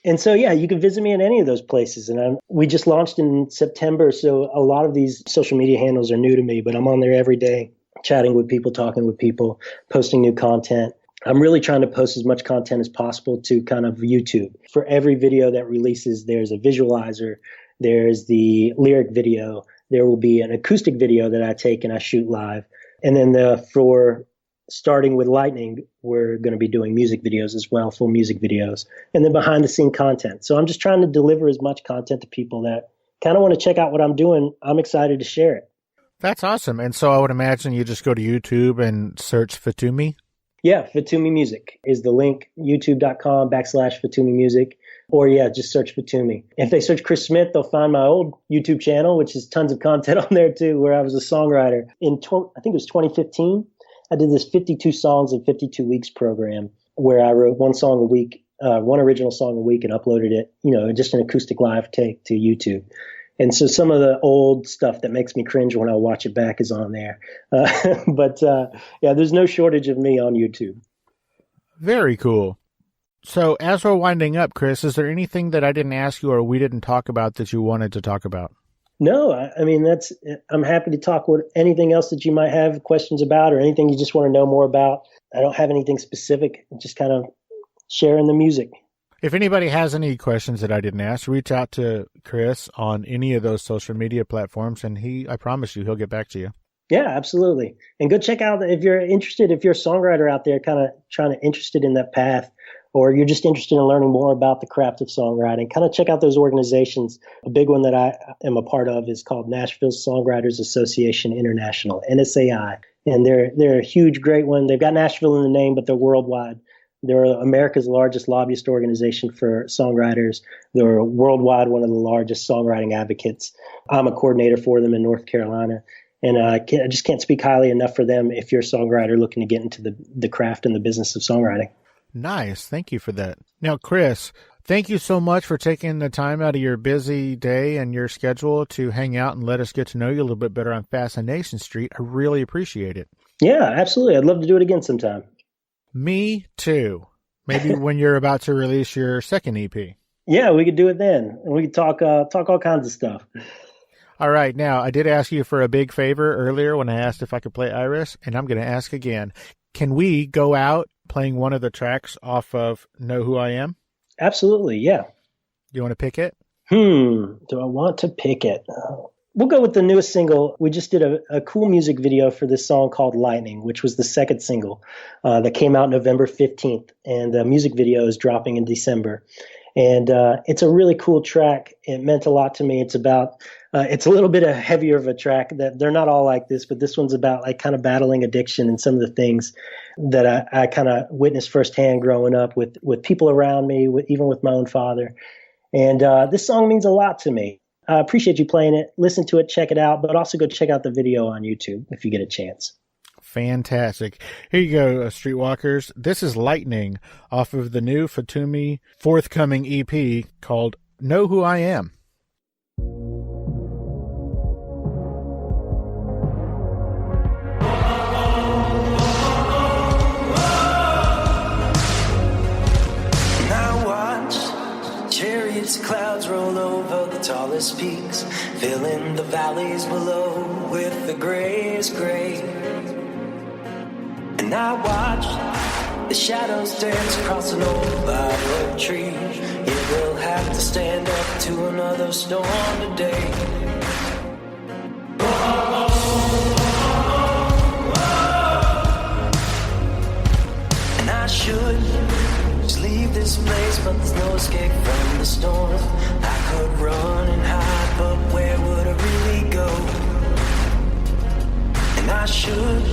Speaker 4: And so, yeah, you can visit me in any of those places. And we just launched in September, so a lot of these social media handles are new to me, but I'm on there every day, chatting with people, talking with people, posting new content. I'm really trying to post as much content as possible to kind of YouTube. For every video that releases, there's a visualizer, there's the lyric video, there will be an acoustic video that I take and I shoot live. And then for starting with Lightning, we're going to be doing music videos as well, full music videos, and then behind the scene content. So I'm just trying to deliver as much content to people that kind of want to check out what I'm doing. I'm excited to share it.
Speaker 1: That's awesome. And so I would imagine you just go to YouTube and search FITUMI.
Speaker 4: Yeah, FITUMI Music is the link, youtube.com/FITUMI Music. Or, just search FITUMI. If they search Chris Smith, they'll find my old YouTube channel, which is tons of content on there, too, where I was a songwriter. I think it was 2015, I did this 52 songs in 52 weeks program where I wrote 1 song a week one original song a week and uploaded it, just an acoustic live take to YouTube. And so some of the old stuff that makes me cringe when I watch it back is on there. But there's no shortage of me on YouTube.
Speaker 1: Very cool. So as we're winding up, Chris, is there anything that I didn't ask you or we didn't talk about that you wanted to talk about?
Speaker 4: No, I mean, I'm happy to talk with anything else that you might have questions about or anything you just want to know more about. I don't have anything specific, just kind of sharing the music.
Speaker 1: If anybody has any questions that I didn't ask, reach out to Chris on any of those social media platforms, and I promise you, he'll get back to you.
Speaker 4: Yeah, absolutely. And go check out, if you're interested, if you're a songwriter out there kind of interested in that path, or you're just interested in learning more about the craft of songwriting, kind of check out those organizations. A big one that I am a part of is called Nashville Songwriters Association International, NSAI. And they're a huge, great one. They've got Nashville in the name, but they're worldwide. They're America's largest lobbyist organization for songwriters. They're worldwide one of the largest songwriting advocates. I'm a coordinator for them in North Carolina. And I just can't speak highly enough for them if you're a songwriter looking to get into the craft and the business of songwriting.
Speaker 1: Nice. Thank you for that. Now, Chris, thank you so much for taking the time out of your busy day and your schedule to hang out and let us get to know you a little bit better on Fascination Street. I really appreciate it.
Speaker 4: Yeah, absolutely. I'd love to do it again sometime.
Speaker 1: Me too. Maybe when you're about to release your second EP.
Speaker 4: Yeah, we could do it then. And we could talk all kinds of stuff.
Speaker 1: All right. Now, I did ask you for a big favor earlier when I asked if I could play Iris, and I'm going to ask again. Can we go out playing one of the tracks off of Know Who I Am?
Speaker 4: Absolutely, yeah.
Speaker 1: You want to pick it?
Speaker 4: Do I want to pick it? We'll go with the newest single. We just did a cool music video for this song called Lightning, which was the second single that came out November 15th. And the music video is dropping in December. And it's a really cool track. It meant a lot to me. It's about, it's a little bit heavier of a track. That they're not all like this, but this one's about like kind of battling addiction and some of the things that I kind of witnessed firsthand growing up with people around me, even with my own father. And this song means a lot to me. I appreciate you playing it. Listen to it, check it out, but also go check out the video on YouTube if you get a chance.
Speaker 1: Fantastic. Here you go, Streetwalkers. This is Lightning off of the new FITUMI forthcoming EP called Know Who I Am.
Speaker 3: Clouds roll over the tallest peaks, filling the valleys below with the grayest gray. And I watch the shadows dance across an old live oak tree. It will have to stand up to another storm today. And I should leave this place, but there's no escape from the storm. I could run and hide, but where would I really go? And I should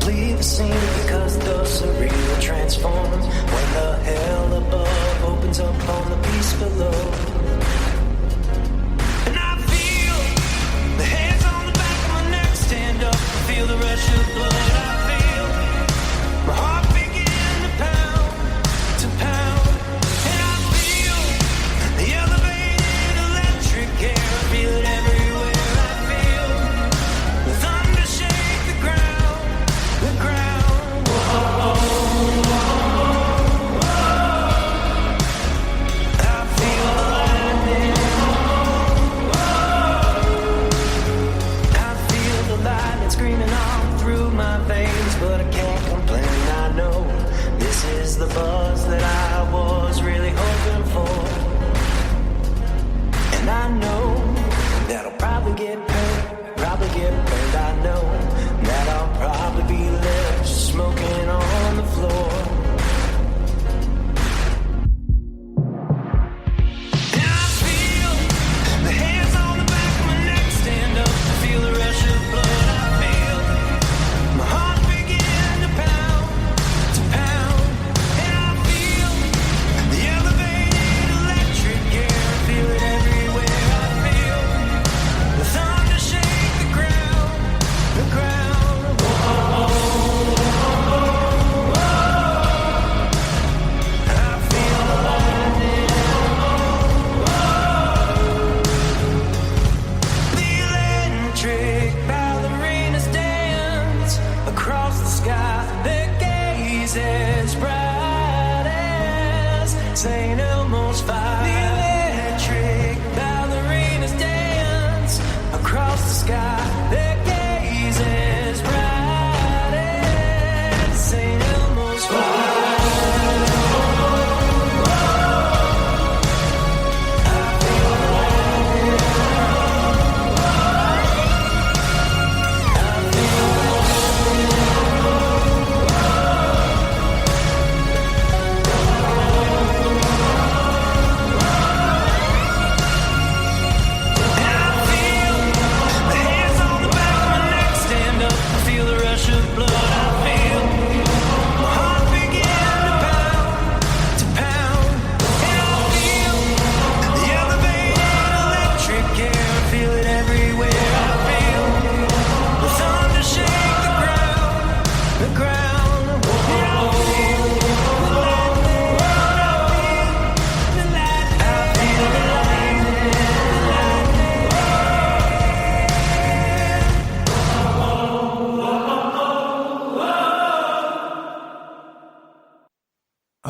Speaker 3: leave the scene because the surreal transforms when the hell above opens up on the peace below. And I feel the hands on the back of my neck stand up, feel the rush of blood. I feel my heart I feel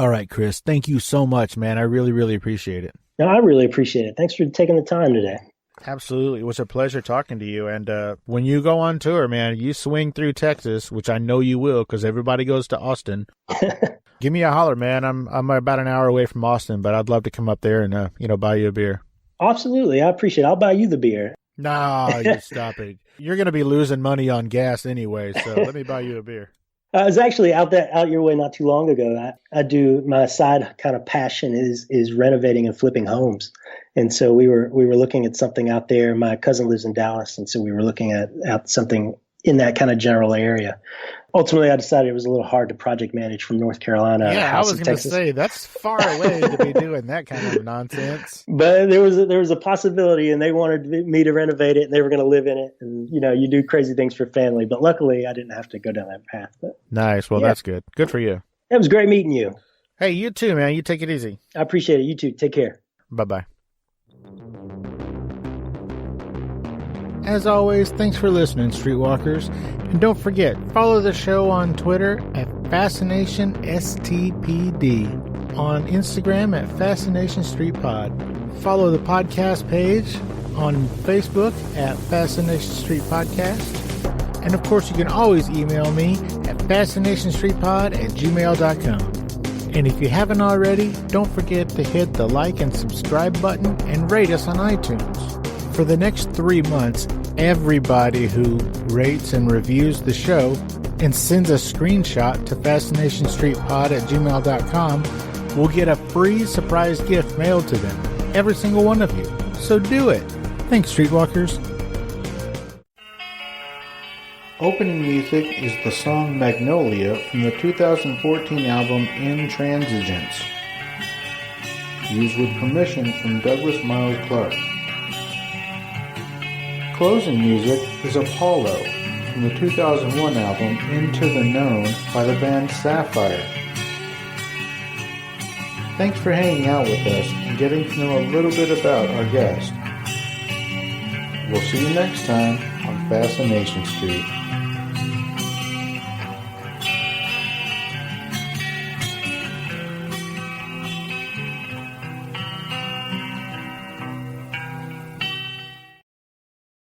Speaker 1: All right, Chris. Thank you so much, man. I really, really appreciate it.
Speaker 4: No, I really appreciate it. Thanks for taking the time today.
Speaker 1: Absolutely. It was a pleasure talking to you. And when you go on tour, man, you swing through Texas, which I know you will because everybody goes to Austin. Give me a holler, man. I'm about an hour away from Austin, but I'd love to come up there and, buy you a beer.
Speaker 4: Absolutely. I appreciate it. I'll buy you the beer.
Speaker 1: No, you stop it. You're going to be losing money on gas anyway, so let me buy you a beer.
Speaker 4: I was actually out your way not too long ago. I do my side kind of passion is renovating and flipping homes, and so we were looking at something out there. My cousin lives in Dallas, and so we were looking at something in that kind of general area. Ultimately, I decided it was a little hard to project manage from North Carolina.
Speaker 1: Yeah, I was going to say that's far away to be doing that kind of nonsense.
Speaker 4: But there was a possibility, and they wanted me to renovate it, and they were going to live in it. And you do crazy things for family. But luckily, I didn't have to go down that path. But,
Speaker 1: nice. Well, that's good. Good for you.
Speaker 4: It was great meeting you.
Speaker 1: Hey, you too, man. You take it easy.
Speaker 4: I appreciate it. You too. Take care.
Speaker 1: Bye-bye. As always, thanks for listening, Streetwalkers. And don't forget, follow the show on Twitter at FascinationSTPD, on Instagram at Fascination Street Pod. Follow the podcast page on Facebook at Fascination Street Podcast. And of course, you can always email me at fascinationstreetpod@gmail.com. And if you haven't already, don't forget to hit the like and subscribe button and rate us on iTunes. For the next 3 months, everybody who rates and reviews the show and sends a screenshot to fascinationstreetpod@gmail.com will get a free surprise gift mailed to them. Every single one of you. So do it. Thanks, Streetwalkers. Opening music is the song Magnolia from the 2014 album Intransigence, used with permission from Douglas Miles Clark. Closing music is Apollo from the 2001 album Into the Known by the band Sapphire. Thanks for hanging out with us and getting to know a little bit about our guest. We'll see you next time on Fascination Street.